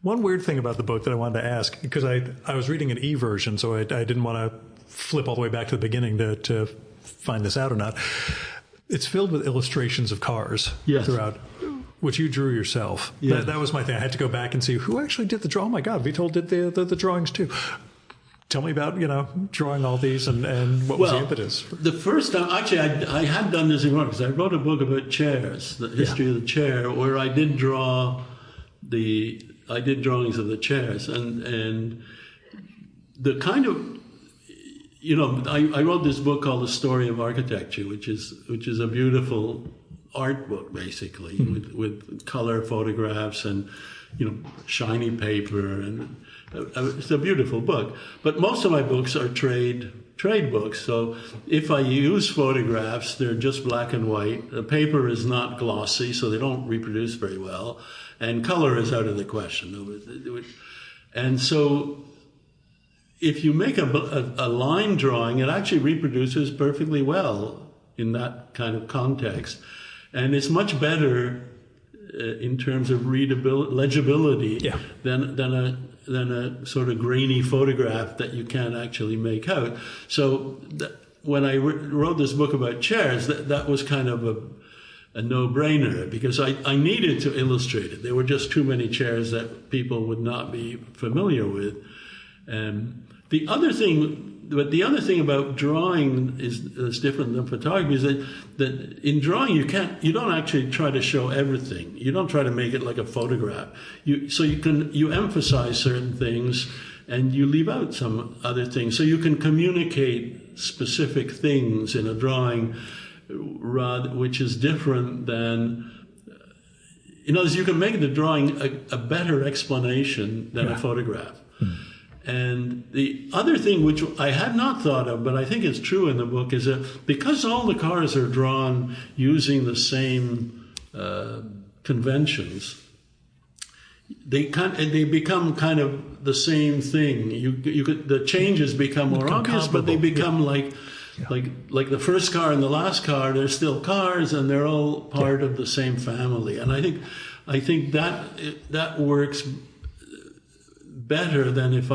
one weird thing about the book that I wanted to ask, because I was reading an e-version, so I didn't want to flip all the way back to the beginning to find this out or not. It's filled with illustrations of cars throughout, which you drew yourself. Yeah. That was my thing. I had to go back and see who actually did the draw. Oh my God, Witold did the drawings too. Tell me about, drawing all these and what was the impetus? The first time, actually, I had done this in work because I wrote a book about chairs, the history of the chair, where I did drawings of the chairs, and the kind of, I wrote this book called The Story of Architecture, which is a beautiful art book, basically, with color photographs and, shiny paper, and it's a beautiful book. But most of my books are trade books, so if I use photographs, they're just black and white. The paper is not glossy, so they don't reproduce very well, and color is out of the question. And so if you make a line drawing, it actually reproduces perfectly well in that kind of context. And it's much better in terms of legibility than a sort of grainy photograph that you can't actually make out. So when I wrote this book about chairs, that was kind of a no-brainer because I needed to illustrate it. There were just too many chairs that people would not be familiar with. The other thing about drawing is different than photography is that in drawing you don't actually try to show everything. You don't try to make it like a photograph. You emphasize certain things and you leave out some other things. So you can communicate specific things in a drawing, which is different than. In other words, you can make the drawing a better explanation than a photograph. And the other thing, which I had not thought of, but I think is true in the book, is that because all the cars are drawn using the same conventions, they become kind of the same thing. The changes become more obvious, but they become like the first car and the last car. They're still cars, and they're all part of the same family. And I think that works better than if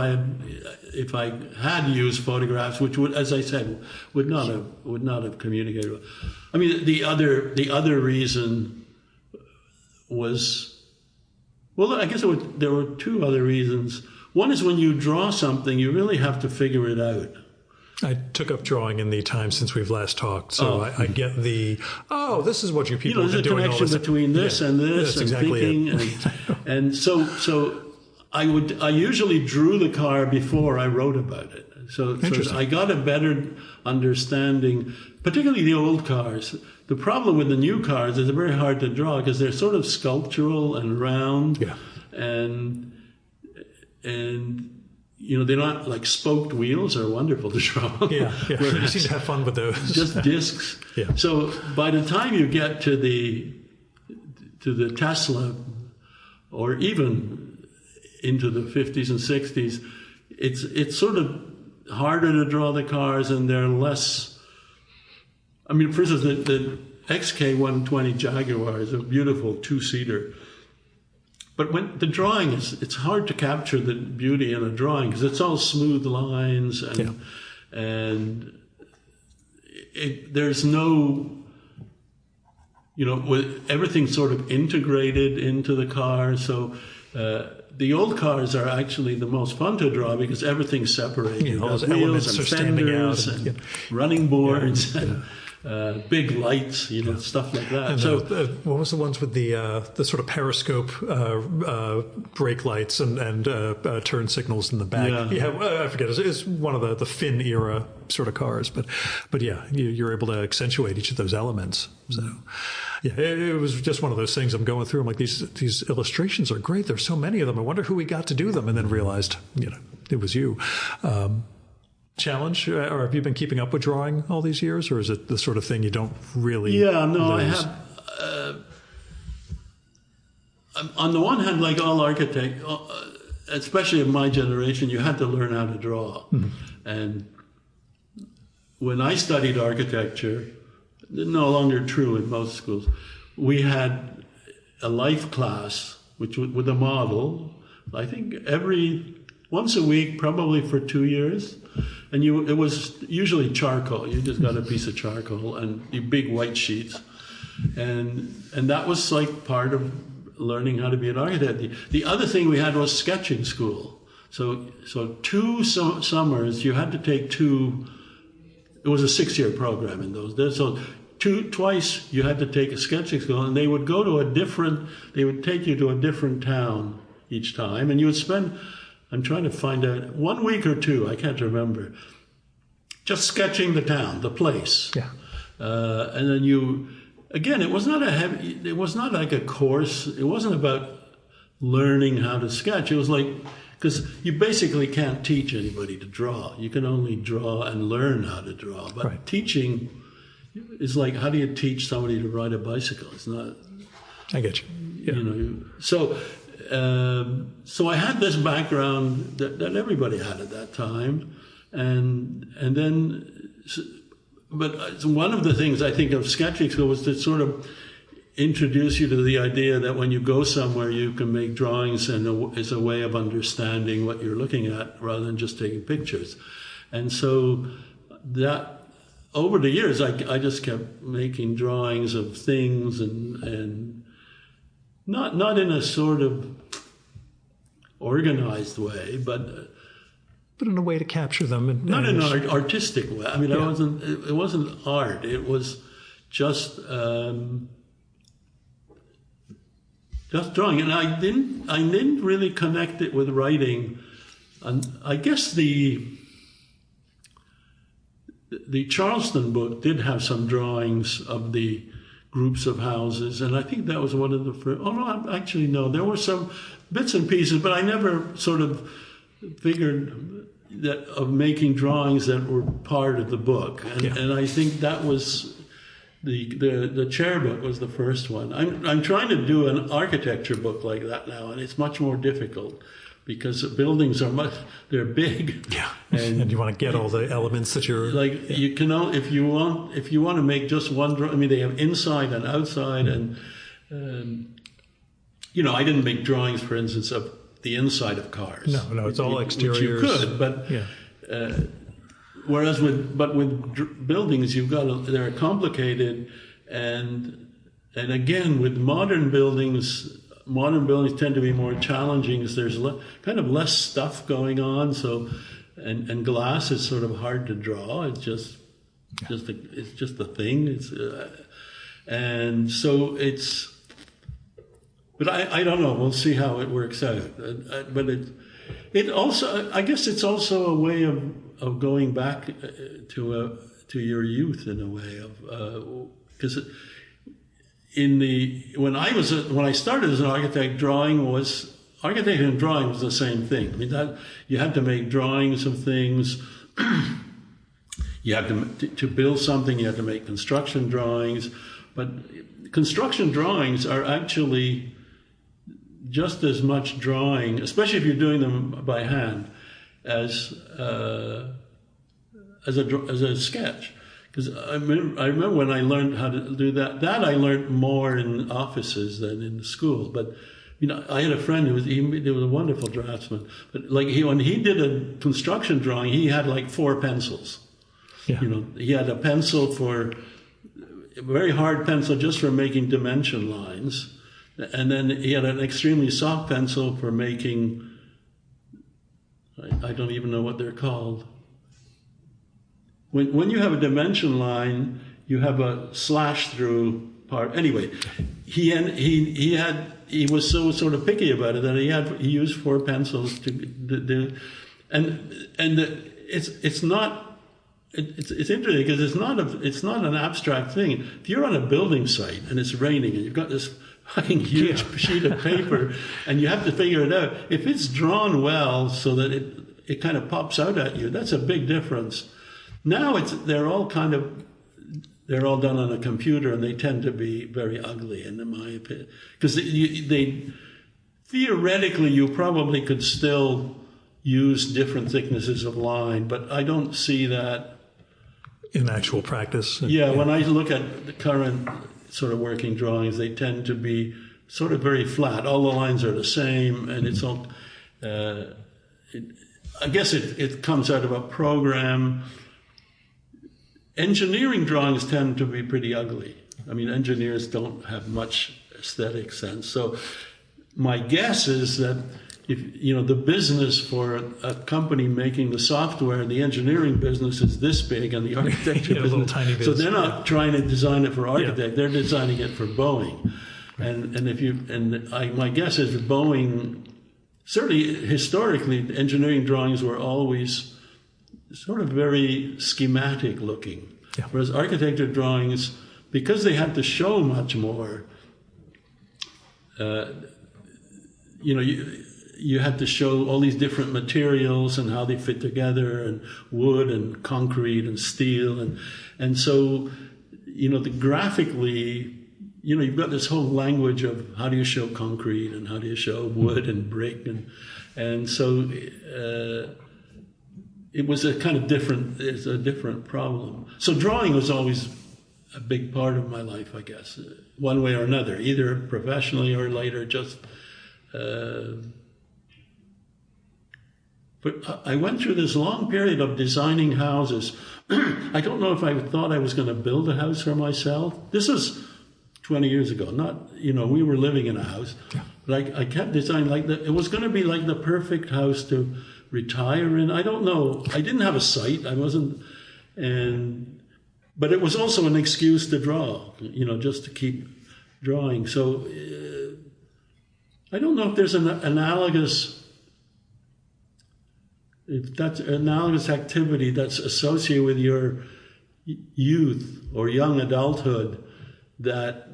I had used photographs, which would, as I said, would not have communicated. I mean, the other reason was, well, I guess there were two other reasons. One is when you draw something, you really have to figure it out. I took up drawing in the time since we've last talked, so I get this is what you people have been doing all this. There's a connection between this and this, and exactly thinking, and so I usually drew the car before I wrote about it. So I got a better understanding, particularly the old cars. The problem with the new cars is they're very hard to draw because they're sort of sculptural and round, and they're not like spoked wheels are wonderful to draw. You seem to have fun with those. Just discs. So by the time you get to the Tesla, or even into the 50s and 60s, it's sort of harder to draw the cars, and they're less. I mean, for instance, the XK120 Jaguar is a beautiful two-seater. But when the drawing it's hard to capture the beauty in a drawing because it's all smooth lines and there's no, with everything sort of integrated into the car. So the old cars are actually the most fun to draw because everything's separated. All those wheels elements and are standing out, and running boards. And, big lights, stuff like that. And so, what was the ones with the sort of periscope brake lights and turn signals in the back? I forget. It's one of the Finn era sort of cars, but you're able to accentuate each of those elements. So, it was just one of those things. I'm going through. I'm like, these illustrations are great. There's so many of them. I wonder who we got to do them, and then realized, it was you. Challenge, or have you been keeping up with drawing all these years, or is it the sort of thing you don't really lose? I have. On the one hand, like all architects, especially of my generation, you had to learn how to draw. And when I studied architecture, no longer true in most schools, we had a life class, which with a model, I think once a week, probably for 2 years. And it was usually charcoal. You just got a piece of charcoal and big white sheets. And that was like part of learning how to be an architect. The other thing we had was sketching school. So 2 summers, you had to take 2, it was a 6-year program in those days. So twice you had to take a sketching school, and they would they would take you to a different town each time, and you would spend, I'm trying to find out, 1 week or 2, I can't remember, just sketching the town, the place. And then again, it was not like a course. It wasn't about learning how to sketch. It was like, because you basically can't teach anybody to draw. You can only draw and learn how to draw. But teaching is like, how do you teach somebody to ride a bicycle? It's not. I get you. So I had this background that everybody had at that time, and then, but one of the things I think of sketching school was to sort of introduce you to the idea that when you go somewhere, you can make drawings and as a way of understanding what you're looking at rather than just taking pictures. And so that over the years, I just kept making drawings of things and not in a sort of organized way, but in a way to capture them. Not in an artistic way. I mean, Yeah. it wasn't art. It was just drawing, and I didn't really connect it with writing. And I guess the Charleston book did have some drawings of the groups of houses, and I think that was one of the first. Oh no, actually no, there were some bits and pieces, but I never sort of figured that of making drawings that were part of the book, and I think that was. The chair book was the first one. I'm trying to do an architecture book like that now, and it's much more difficult because the buildings they're big. Yeah, and you want to get all the elements that you're like. You can if you want to make just one drawing. I mean, they have inside and outside, and I didn't make drawings, for instance, of the inside of cars. No, it's all exteriors. Which you could, but. Yeah. Whereas with buildings, they're complicated, and again with modern buildings tend to be more challenging because there's kind of less stuff going on. So, and glass is sort of hard to draw. It's just a thing. And so it's. But I don't know. We'll see how it works out. But it also, I guess, it's also a way of going back to your youth in a way of because when I started as an architect, architecture and drawing was the same thing. I mean that you had to make drawings of things. You had to build something. You had to make construction drawings, but construction drawings are actually just as much drawing, especially if you're doing them by hand, as a sketch. Because I remember when I learned how to do that I learned more in offices than in school. But I had a friend who was a wonderful draftsman. But when he did a construction drawing, he had like 4 pencils. Yeah. He had a pencil a very hard pencil just for making dimension lines. And then he had an extremely soft pencil for making, I don't even know what they're called. When you have a dimension line, you have a slash through part. Anyway, he was so sort of picky about it that he used 4 pencils to do, and it's not. It's interesting because it's not an abstract thing. If you're on a building site and it's raining and you've got this fucking huge sheet of paper and you have to figure it out, if it's drawn well so that it kind of pops out at you, that's a big difference. Now they're all done on a computer and they tend to be very ugly, in my opinion, because they theoretically you probably could still use different thicknesses of line, but I don't see that in actual practice. When I look at the current sort of working drawings, they tend to be sort of very flat. All the lines are the same, and it's all. I guess it comes out of a program. Engineering drawings tend to be pretty ugly. I mean, engineers don't have much aesthetic sense. So my guess is that if the business for a company making the software, the engineering business is this big, and the architecture business, little tiny bits, so they're not trying to design it for architect; they're designing it for Boeing. My guess is that Boeing, certainly historically, engineering drawings were always sort of very schematic looking, whereas architecture drawings, because they had to show much more, you had to show all these different materials and how they fit together, and wood and concrete and steel, and so graphically, you've got this whole language of how do you show concrete and how do you show wood and brick, and so it was a different problem. So drawing was always a big part of my life, I guess, one way or another, either professionally or later just. But I went through this long period of designing houses. I don't know if I thought I was going to build a house for myself. This is 20 years ago. Not, we were living in a house. Yeah. But I kept designing it was going to be like the perfect house to retire in. I don't know. I didn't have a site. I wasn't, but it was also an excuse to draw, just to keep drawing. So I don't know if there's an analogous activity that's associated with your youth or young adulthood that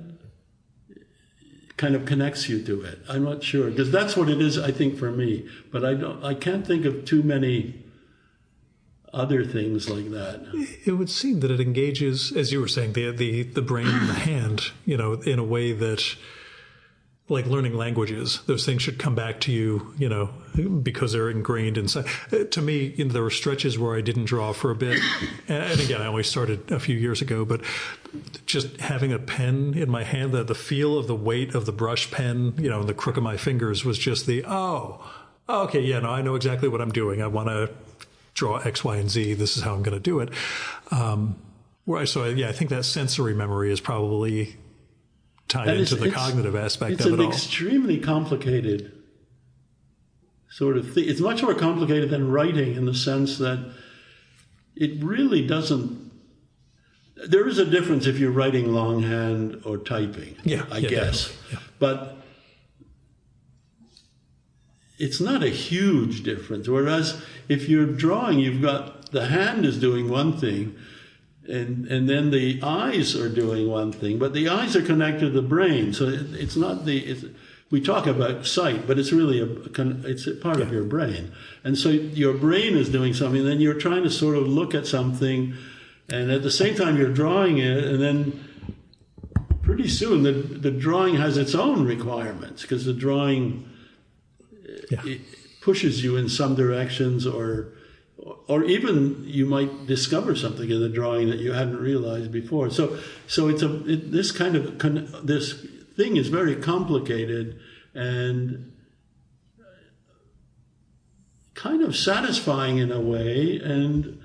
kind of connects you to it. I'm not sure, because that's what it is, I think, for me. But I can't think of too many other things like that. It would seem that it engages, as you were saying, the brain and the hand, in a way that, like learning languages, those things should come back to you, because they're ingrained inside. To me, there were stretches where I didn't draw for a bit. And again, I only started a few years ago, but just having a pen in my hand, the feel of the weight of the brush pen, and the crook of my fingers was just okay, I know exactly what I'm doing. I want to draw X, Y, and Z. This is how I'm going to do it. I think that sensory memory is probably tied into the cognitive aspect of it all. It's an extremely complicated sort of thing. It's much more complicated than writing in the sense that it really doesn't. There is a difference if you're writing longhand or typing, I guess. Yeah. But it's not a huge difference. Whereas if you're drawing, you've got the hand is doing one thing, and then the eyes are doing one thing, but the eyes are connected to the brain. So it's not we talk about sight, but it's really it's a part of your brain. And so your brain is doing something, then you're trying to sort of look at something, and at the same time you're drawing it, and then pretty soon the drawing has its own requirements, because the drawing it pushes you in some directions, or even you might discover something in the drawing that you hadn't realized before. So this thing is very complicated and kind of satisfying in a way, and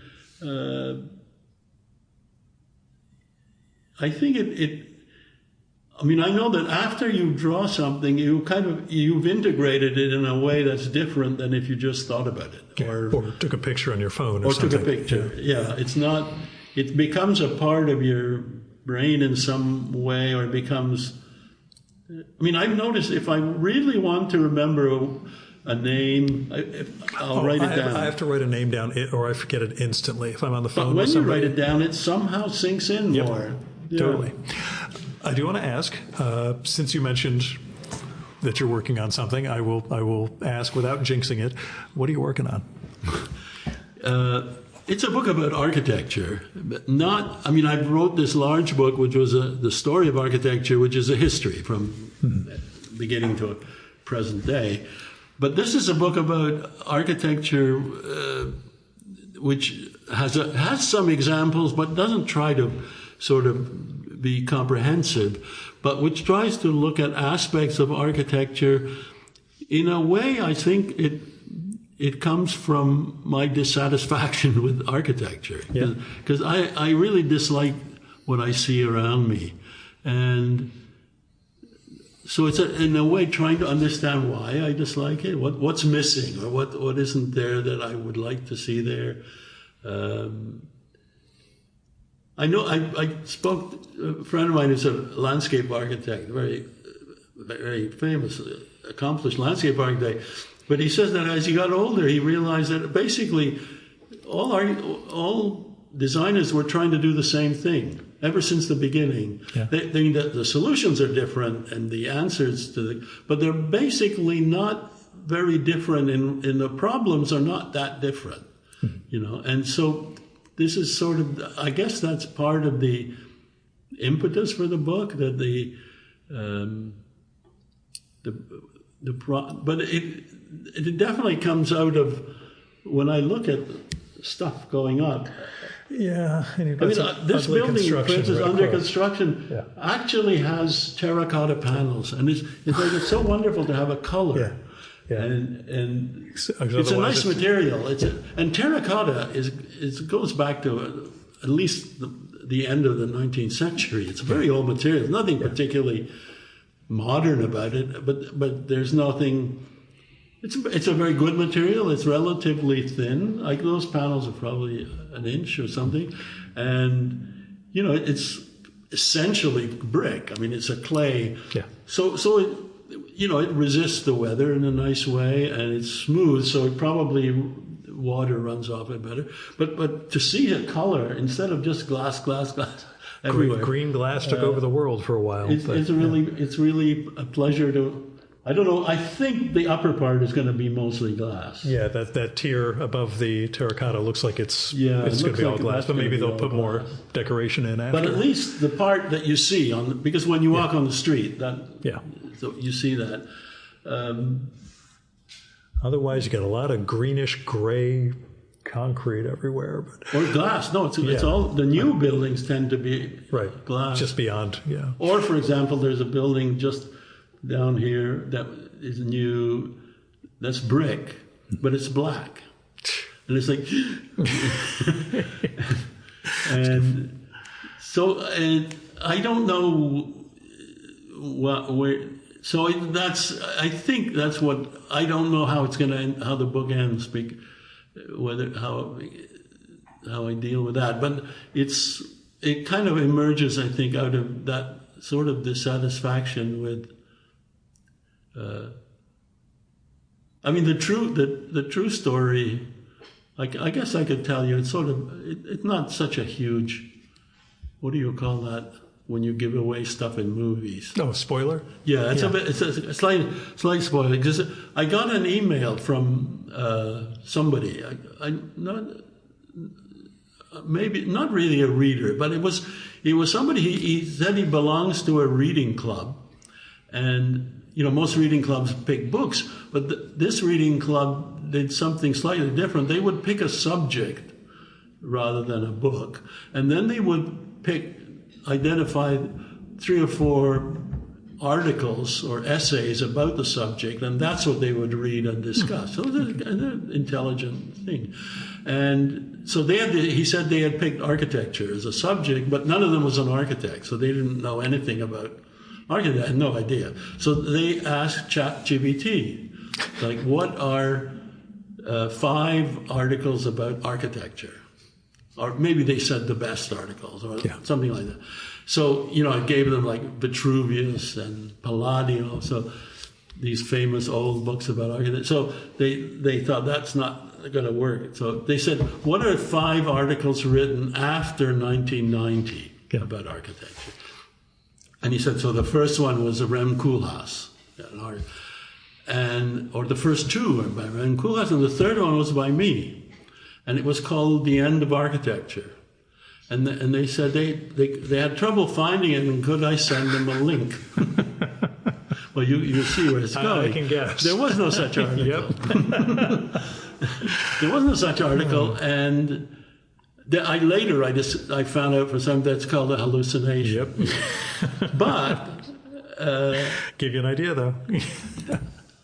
I think I know that after you draw something, you've integrated it in a way that's different than if you just thought about it. Or took a picture on your phone or something. Took a picture, it becomes a part of your brain in some way, or it becomes, I've noticed if I really want to remember a name, I'll write it down. I have to write a name down, or I forget it instantly if I'm on the phone. But when you write it down, it somehow sinks in more. Yeah. Totally. I do want to ask, since you mentioned that you're working on something, I will ask without jinxing it, what are you working on? It's a book about architecture. I wrote this large book, which was the story of architecture, which is a history from beginning to present day. But this is a book about architecture, which has some examples, but doesn't try to sort of be comprehensive, but which tries to look at aspects of architecture in a way. I think it comes from my dissatisfaction with architecture, because I really dislike what I see around me, and so it's in a way trying to understand why I dislike it, what's missing, or what isn't there that I would like to see there. I know I spoke to a friend of mine who's a landscape architect, very, very famous, accomplished landscape architect. But he says that as he got older, he realized that basically all designers were trying to do the same thing ever since the beginning. Yeah. The solutions are different and the answers but they're basically not very different, and the problems are not that different, And so this is sort of, I guess that's part of the impetus for the book, that but it definitely comes out of when I look at stuff going up. Yeah, this building, for instance, under construction, actually has terracotta panels, and it's so wonderful to have a color. Yeah. And it's a nice material. And terracotta goes back to at least the end of the 19th century. It's a very old material. There's nothing particularly modern about it, but there's nothing. It's a very good material. It's relatively thin. Like those panels are probably an inch or something, and it's essentially brick. I mean, it's a clay. Yeah. So it resists the weather in a nice way, and it's smooth. So it probably water runs off it better. But to see a color instead of just glass everywhere. Green glass took over the world for a while. It's really a pleasure to. I don't know. I think the upper part is going to be mostly glass. Yeah, that tier above the terracotta looks like it's going to be all glass, but maybe they'll put more decoration in after. But at least the part that you see because when you walk on the street, so you see that. Otherwise, you get a lot of greenish gray concrete everywhere, or glass. No, it's all the new buildings tend to be glass, just beyond. Yeah. Or for example, there's a building just down here that is new, that's brick, but it's black. And it's like, and so I don't know where, so I think that's what, I don't know how it's going to end, how the book ends, how I deal with that. But it kind of emerges, I think, out of that sort of dissatisfaction with, I mean, the true story, I guess I could tell you, it's not such a huge, what do you call that when you give away stuff in movies? Oh, spoiler? Yeah, it's a slight spoiler, because I got an email from somebody, maybe not really a reader, but it was somebody, he said he belongs to a reading club, and most reading clubs pick books, but this reading club did something slightly different. They would pick a subject rather than a book, and then they would identify 3 or 4 articles or essays about the subject, and that's what they would read and discuss. So it's an intelligent thing. And so he said they had picked architecture as a subject, but none of them was an architect, so they didn't know anything about architect. I had no idea. So they asked ChatGPT, like, what are 5 articles about architecture? Or maybe they said the best articles or something like that. So, I gave them like Vitruvius and Palladio, so these famous old books about architecture. So they thought that's not going to work. So they said, what are 5 articles written after 1990 about architecture? And he said, so the first one was Rem Koolhaas, or the first 2 were by Rem Koolhaas, and the third one was by me. And it was called The End of Architecture. And they said they had trouble finding it, and could I send them a link? Well, you see where it's going. I can guess. There was no such article. There was no such article, and I found out for something that's called a hallucination. Yep. But give you an idea, though.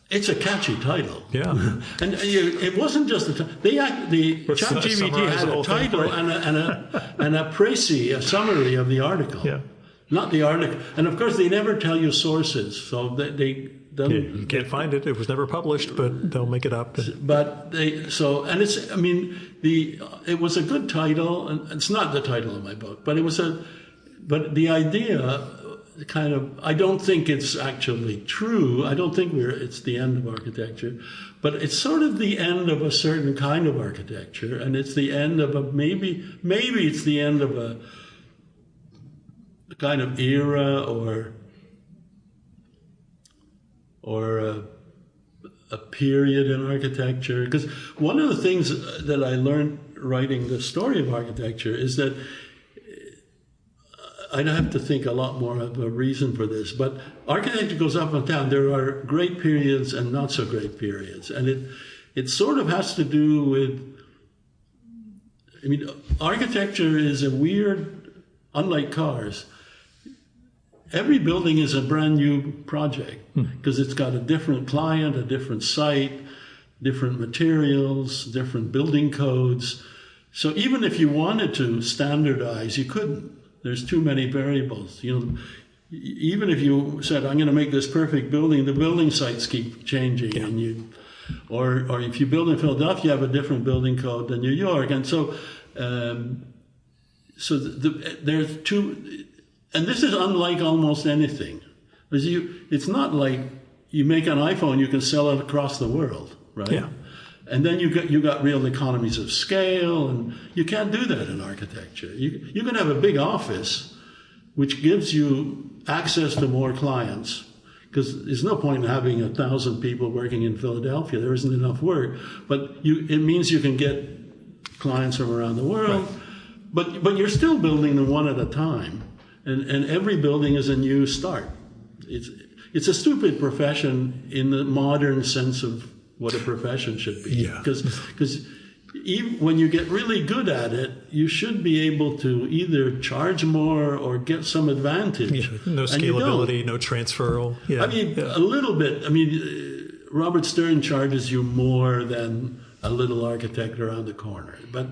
It's a catchy title. Yeah. And it wasn't just the ChatGPT had a title and a précis, a summary of the article. Yeah. Not the article. And of course, they never tell you sources, so you can't find it. It was never published, but they'll make it up. It was a good title, and it's not the title of my book, but but the idea kind of, I don't think it's actually true. I don't think it's the end of architecture, but it's sort of the end of a certain kind of architecture, and it's the end of maybe it's the end of a kind of era or a period in architecture. Because one of the things that I learned writing the story of architecture is that I'd have to think a lot more of a reason for this, but architecture goes up and down. There are great periods and not so great periods. And it sort of has to do with, architecture is a weird, unlike cars, every building is a brand new project because it's got a different client, a different site, different materials, different building codes. So even if you wanted to standardize, you couldn't. There's too many variables. Even if you said, I'm going to make this perfect building, the building sites keep changing. Yeah. And or if you build in Philadelphia, you have a different building code than New York. And so, there's two, and this is unlike almost anything. It's not like you make an iPhone, you can sell it across the world, right? Yeah. And then you got real economies of scale, and you can't do that in architecture. You can have a big office, which gives you access to more clients, because there's no point in having 1,000 people working in Philadelphia. There isn't enough work. But it means you can get clients from around the world, right. But you're still building them one at a time, and every building is a new start. It's a stupid profession in the modern sense of what a profession should be. Because when you get really good at it, you should be able to either charge more or get some advantage. Yeah, no scalability, no transferal. Yeah. A little bit. Robert Stern charges you more than a little architect around the corner, but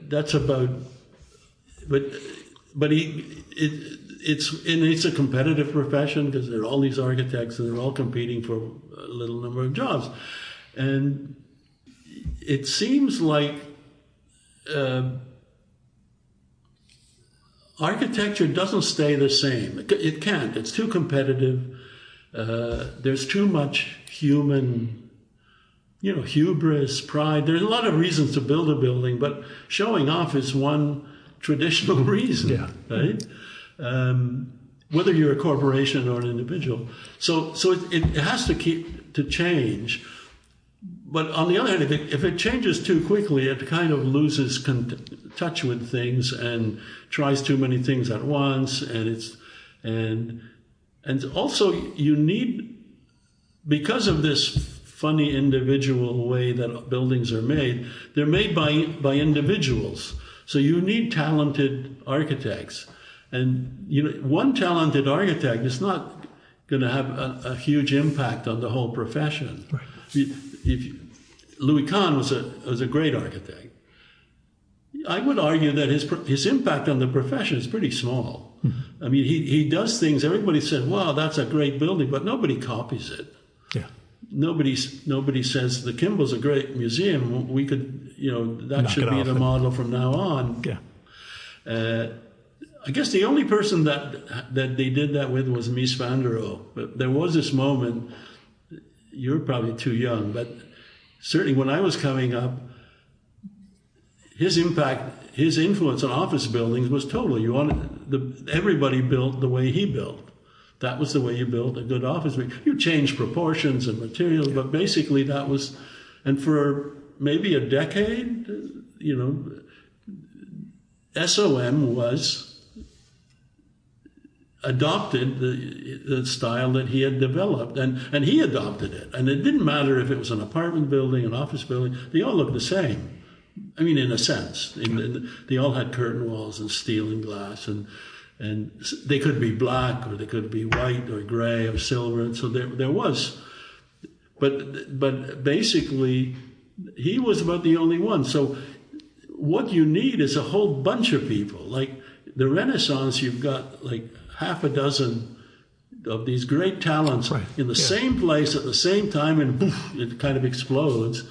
that's about. But it's a competitive profession because there are all these architects and they're all competing for a little number of jobs, and it seems like architecture doesn't stay the same. It can't. It's too competitive. There's too much human, hubris, pride. There's a lot of reasons to build a building, but showing off is one traditional reason, right? Whether you're a corporation or an individual. So it has to change. But on the other hand, if it changes too quickly, it kind of loses touch with things and tries too many things at once. And also you need, because of this funny individual way that buildings are made, they're made by individuals. So you need talented architects. And one talented architect is not going to have a huge impact on the whole profession. Right. Louis Kahn was a great architect. I would argue that his impact on the profession is pretty small. Mm-hmm. He does things. Everybody said, "Wow, that's a great building," but nobody copies it. Yeah. Nobody says the Kimball's a great museum. We could, that should be the model from now on. Yeah. I guess the only person that they did that with was Mies van der Rohe. But there was this moment. You're probably too young, but certainly when I was coming up, his influence on office buildings was total. Everybody built the way he built. That was the way you built a good office building. You changed proportions and materials, but basically that was, and for maybe a decade, SOM was adopted the style that he had developed, and he adopted it. And it didn't matter if it was an apartment building, an office building, they all looked the same. In a sense. They all had curtain walls and steel and glass, and they could be black or they could be white or gray or silver. And so there was, but basically he was about the only one. So what you need is a whole bunch of people. Like the Renaissance, you've got like half a dozen of these great talents in the same place at the same time, and poof, it kind of explodes.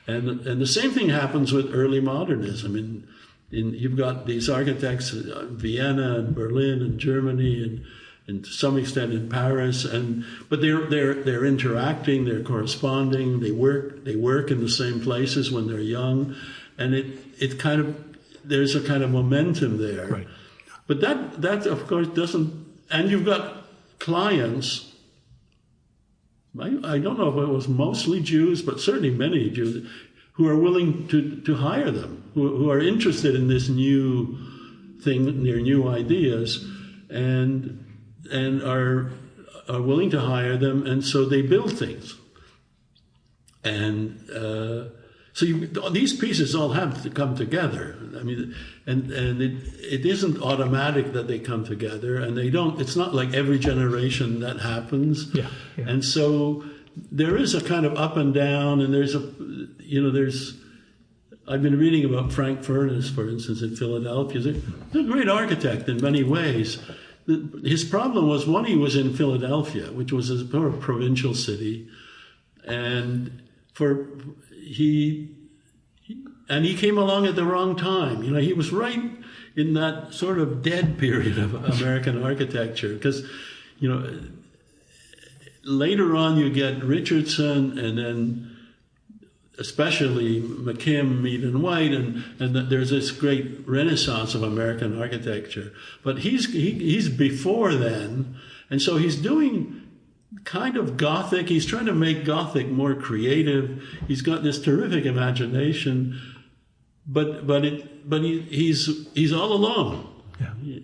And the same thing happens with early modernism. You've got these architects in Vienna and Berlin and Germany and to some extent in Paris, but they're interacting, they're corresponding, they work in the same places when they're young, and it kind of, there's a kind of momentum there. Right. But that of course doesn't, and you've got clients. I don't know if it was mostly Jews, but certainly many Jews who are willing to hire them, who are interested in this new thing, their new ideas, and are willing to hire them, and so they build things. And So these pieces all have to come together. I mean, and it isn't automatic that they come together, and they don't. It's not like every generation that happens. Yeah. And so there is a kind of up and down, and there's I've been reading about Frank Furness, for instance, in Philadelphia. He's a great architect in many ways. His problem was, one, he was in Philadelphia, which was a sort of provincial city, and he came along at the wrong time. He was right in that sort of dead period of American architecture, because, later on you get Richardson, and then especially McKim, Mead and White, and there's this great renaissance of American architecture. But he's before then, and so he's doing kind of Gothic. He's trying to make Gothic more creative. He's got this terrific imagination, but he's all alone,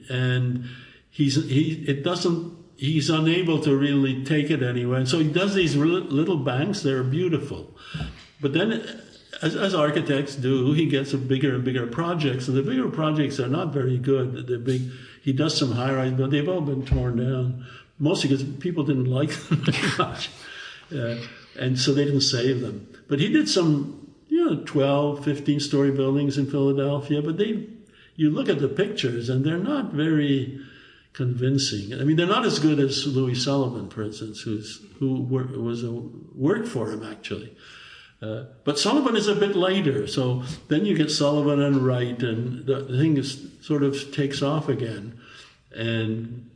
and he's unable to really take it anywhere. And so he does these little banks. They're beautiful. But then, as architects do, he gets bigger and bigger projects, and the bigger projects are not very good. They're big. He does some high-rise, but they've all been torn down, mostly because people didn't like them very much, and so they didn't save them. But he did some, 12, 15-story buildings in Philadelphia, but you look at the pictures, and they're not very convincing. I mean, they're not as good as Louis Sullivan, for instance, who worked for him, actually. But Sullivan is a bit later, so then you get Sullivan and Wright, and the thing sort of takes off again. And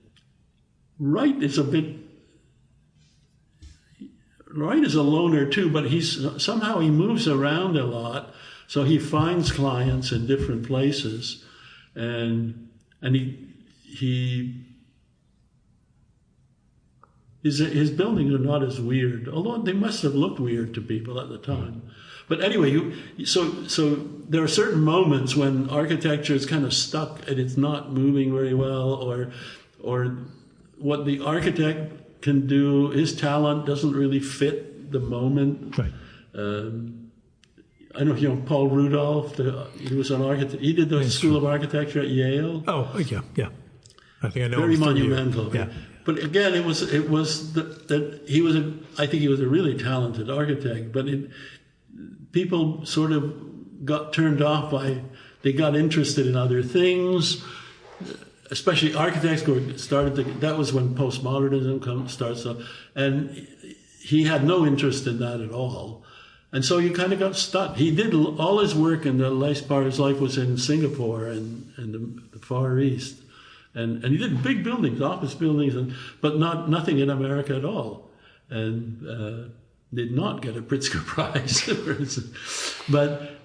Wright is a loner too, but somehow he moves around a lot, so he finds clients in different places, and his buildings are not as weird, although they must have looked weird to people at the time. But anyway, so there are certain moments when architecture is kind of stuck and it's not moving very well, or what the architect can do, his talent doesn't really fit the moment. Right. I don't know, Paul Rudolph, he was an architect. He did the School of Architecture at Yale. Oh, yeah. I think I know. Very monumental. Yeah. But again, I think he was a really talented architect, but people sort of got turned off they got interested in other things, especially architects that was when postmodernism starts up, and he had no interest in that at all. And so you kind of got stuck. He did all his work, and the last part of his life was in Singapore and the Far East. And he did big buildings, office buildings, but nothing in America at all. And did not get a Pritzker Prize, for instance. But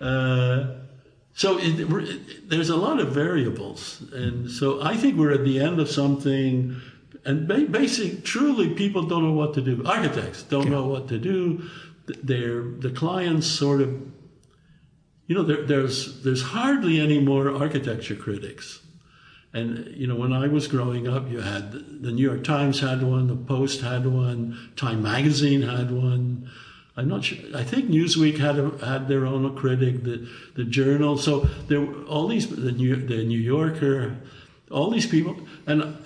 so there's a lot of variables. And so I think we're at the end of something. And basically, truly, people don't know what to do. Architects don't know what to do. The clients sort of, there's hardly any more architecture critics. And, when I was growing up, you had the New York Times had one, the Post had one, Time Magazine had one. I'm not sure. I think Newsweek had their own critic, the Journal. So there were all these, the New Yorker, all these people. And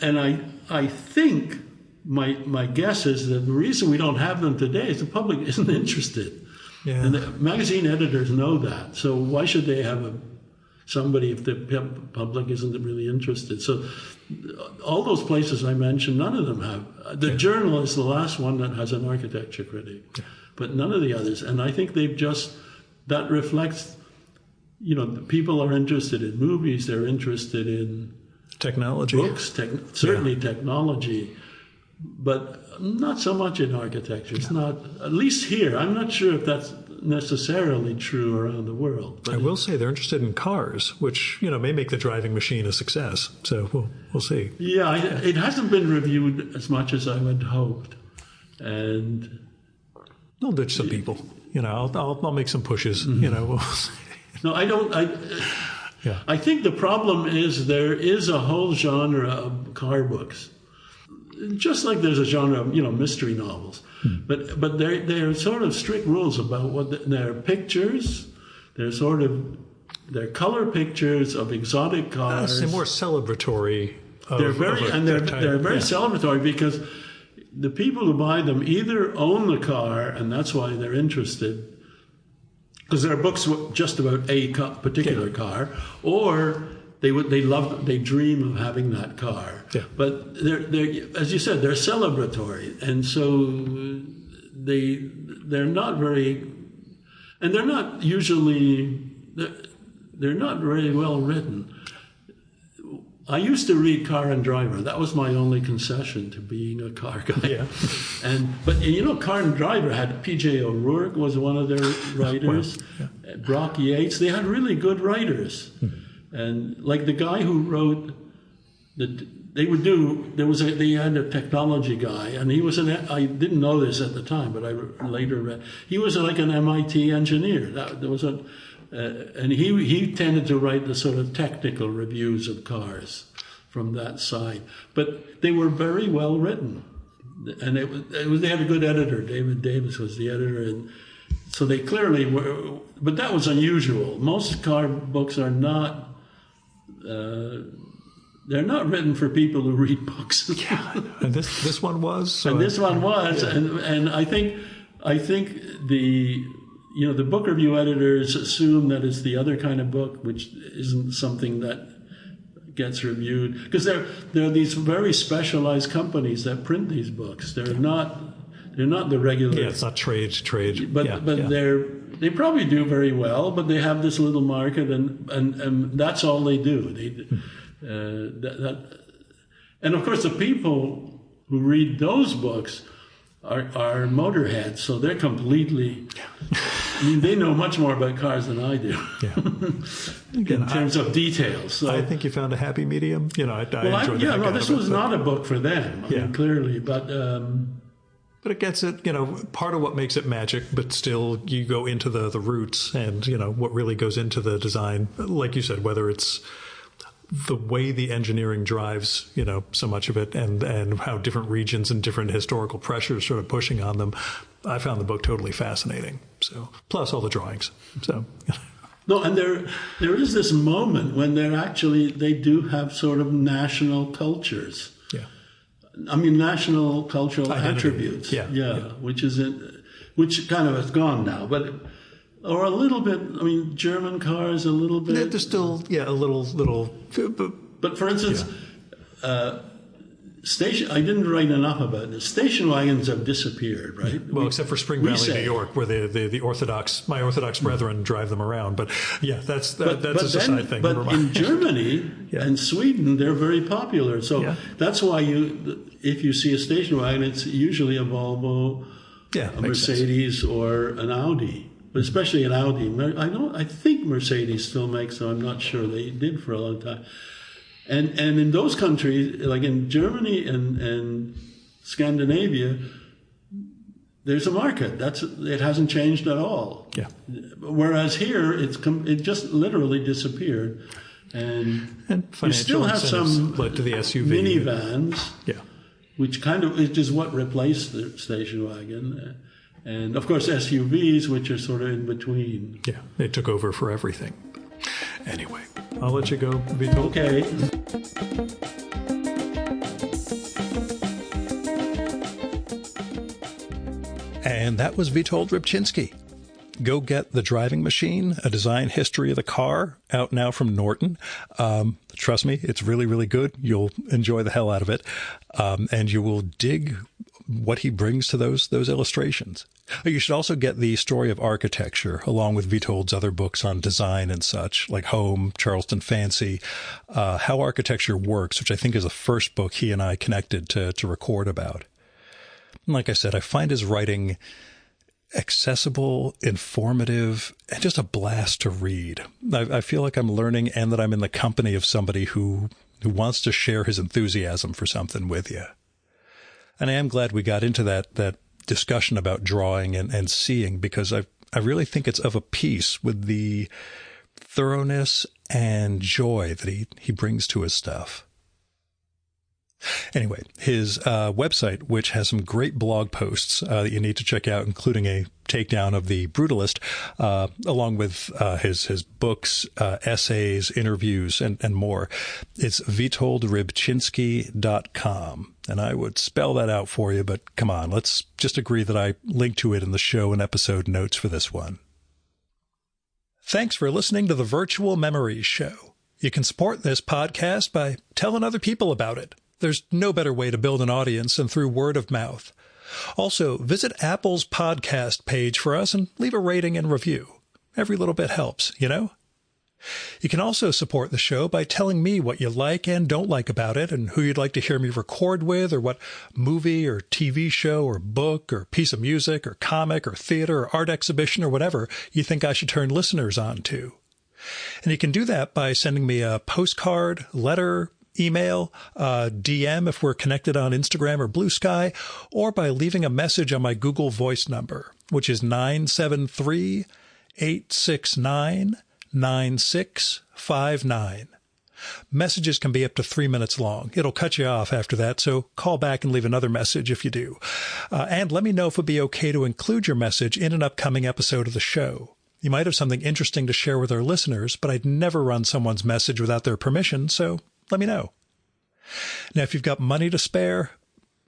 I think my guess is that the reason we don't have them today is the public isn't interested. Yeah. And the magazine editors know that. So why should they have somebody if the public isn't really interested? So all those places I mentioned, none of them have. The Journal is the last one that has an architecture critic, but none of the others. And I think that reflects, people are interested in movies, they're interested in technology, books, certainly technology, but not so much in architecture. It's not, at least here. I'm not sure if that's necessarily true around the world. But I will say they're interested in cars, which may make the driving machine a success. So we'll see. Yeah, it hasn't been reviewed as much as I had hoped, and I'll ditch some people. I'll make some pushes. No, I don't. I think the problem is there is a whole genre of car books, just like there's a genre of mystery novels. But there are sort of strict rules about what there are pictures, they're color pictures of exotic cars. They're more celebratory. They're very celebratory because the people who buy them either own the car, and that's why they're interested, because there are books just about a particular car, or they dream of having that car. Yeah. But they're, as you said, they're celebratory, and so they're not very, and they're not usually, they're not very well written. I used to read Car and Driver. That was my only concession to being a car guy. Yeah. But Car and Driver had P.J. O'Rourke was one of their writers. Well, yeah. Brock Yates. They had really good writers. And like the guy who wrote they had a technology guy, and he was I didn't know this at the time, but I later read, he was like an MIT engineer. And he tended to write the sort of technical reviews of cars from that side. But they were very well written. And they had a good editor. David Davis was the editor. And so they clearly were, but that was unusual. Most car books are not, they're not written for people who read books. Yeah, and this one was. So and this one was. Yeah. And I think the book review editors assume that it's the other kind of book, which isn't something that gets reviewed, because there are these very specialized companies that print these books. They're not the regular. Yeah, it's not trade. But they probably do very well, but they have this little market, and that's all they do. And of course, the people who read those books are motorheads, so they're completely. I mean, they know much more about cars than I do. Yeah. Again, in terms of details. So, I think you found a happy medium. I enjoyed this was not a book for them. I mean, clearly, but it gets it. Part of what makes it magic, but still, you go into the roots and what really goes into the design. Like you said, whether it's the way the engineering drives, so much of it, and how different regions and different historical pressures sort of pushing on them. I found the book totally fascinating. So, plus all the drawings. So, no, and there is this moment when they do have sort of national cultures. Yeah. I mean, national cultural attributes. Yeah. Which kind of has gone now, but. Or a little bit. I mean, German cars a little bit. They're still, a little. But for instance, I didn't write enough about this. Station wagons have disappeared, right? Well, except for Spring Valley, New York, where my Orthodox brethren drive them around. But yeah, that's a side thing. But in Germany and Sweden, they're very popular. So that's why if you see a station wagon, it's usually a Volvo, a Mercedes, or an Audi. But especially an Audi. I think Mercedes still makes them. I'm not sure. They did for a long time. And in those countries, like in Germany and Scandinavia, there's a market. It hasn't changed at all. Yeah. Whereas here, it just literally disappeared. And you still have some led to the SUV minivans. Yeah. Which is what replaced the station wagon. And, of course, SUVs, which are sort of in between. Yeah, they took over for everything. Anyway, I'll let you go, Witold. Okay. And that was Witold Rybczynski. Go get The Driving Machine, A Design History of the Car, out now from Norton. Trust me, it's really, really good. You'll enjoy the hell out of it. And you will dig what he brings to those illustrations. You should also get The Story of Architecture, along with Witold's other books on design and such, like Home, Charleston Fancy, How Architecture Works, which I think is the first book he and I connected to record about. And like I said, I find his writing accessible, informative, and just a blast to read. I feel like I'm learning and that I'm in the company of somebody who wants to share his enthusiasm for something with you. And I am glad we got into that discussion about drawing and seeing, because I really think it's of a piece with the thoroughness and joy that he brings to his stuff. Anyway, his website, which has some great blog posts that you need to check out, including a takedown of the Brutalist, along with his books, essays, interviews, and more. It's WitoldRybczynski.com. And I would spell that out for you, but come on, let's just agree that I link to it in the show and episode notes for this one. Thanks for listening to the Virtual Memories Show. You can support this podcast by telling other people about it. There's no better way to build an audience than through word of mouth. Also, visit Apple's podcast page for us and leave a rating and review. Every little bit helps, you know? You can also support the show by telling me what you like and don't like about it and who you'd like to hear me record with, or what movie or TV show or book or piece of music or comic or theater or art exhibition or whatever you think I should turn listeners on to. And you can do that by sending me a postcard, letter, email, DM if we're connected on Instagram or Blue Sky, or by leaving a message on my Google Voice number, which is 973-869-9659. Messages can be up to 3 minutes long. It'll cut you off after that, so call back and leave another message if you do. And let me know if it would be okay to include your message in an upcoming episode of the show. You might have something interesting to share with our listeners, but I'd never run someone's message without their permission, so let me know. Now, if you've got money to spare,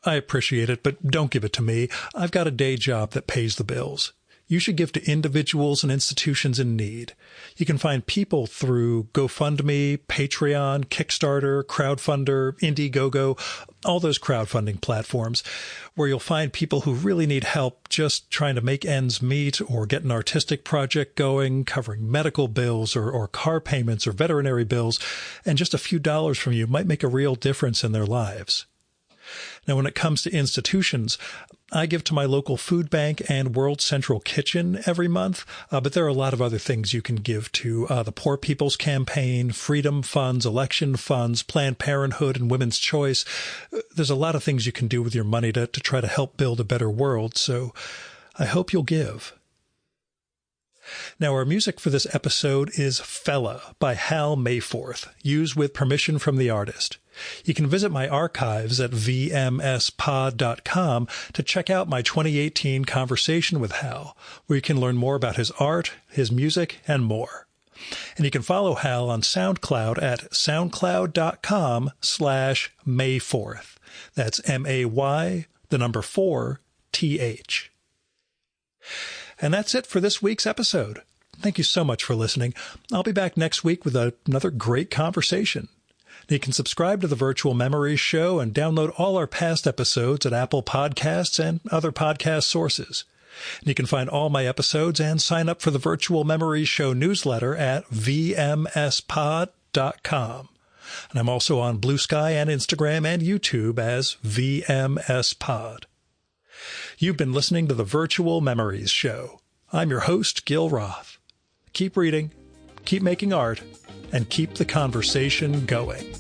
I appreciate it, but don't give it to me. I've got a day job that pays the bills. You should give to individuals and institutions in need. You can find people through GoFundMe, Patreon, Kickstarter, Crowdfunder, Indiegogo, all those crowdfunding platforms, where you'll find people who really need help just trying to make ends meet or get an artistic project going, covering medical bills or car payments or veterinary bills, and just a few dollars from you might make a real difference in their lives. Now, when it comes to institutions, I give to my local food bank and World Central Kitchen every month, but there are a lot of other things you can give to the Poor People's Campaign, Freedom Funds, Election Funds, Planned Parenthood, and Women's Choice. There's a lot of things you can do with your money to try to help build a better world, so I hope you'll give. Now, our music for this episode is Fella by Hal Mayforth, used with permission from the artist. You can visit my archives at vmspod.com to check out my 2018 conversation with Hal, where you can learn more about his art, his music, and more. And you can follow Hal on SoundCloud at soundcloud.com/Mayforth. That's MAY4TH. And that's it for this week's episode. Thank you so much for listening. I'll be back next week with another great conversation. You can subscribe to the Virtual Memories Show and download all our past episodes at Apple Podcasts and other podcast sources. And you can find all my episodes and sign up for the Virtual Memories Show newsletter at vmspod.com. And I'm also on Blue Sky and Instagram and YouTube as vmspod. You've been listening to the Virtual Memories Show. I'm your host, Gil Roth. Keep reading, keep making art, and keep the conversation going.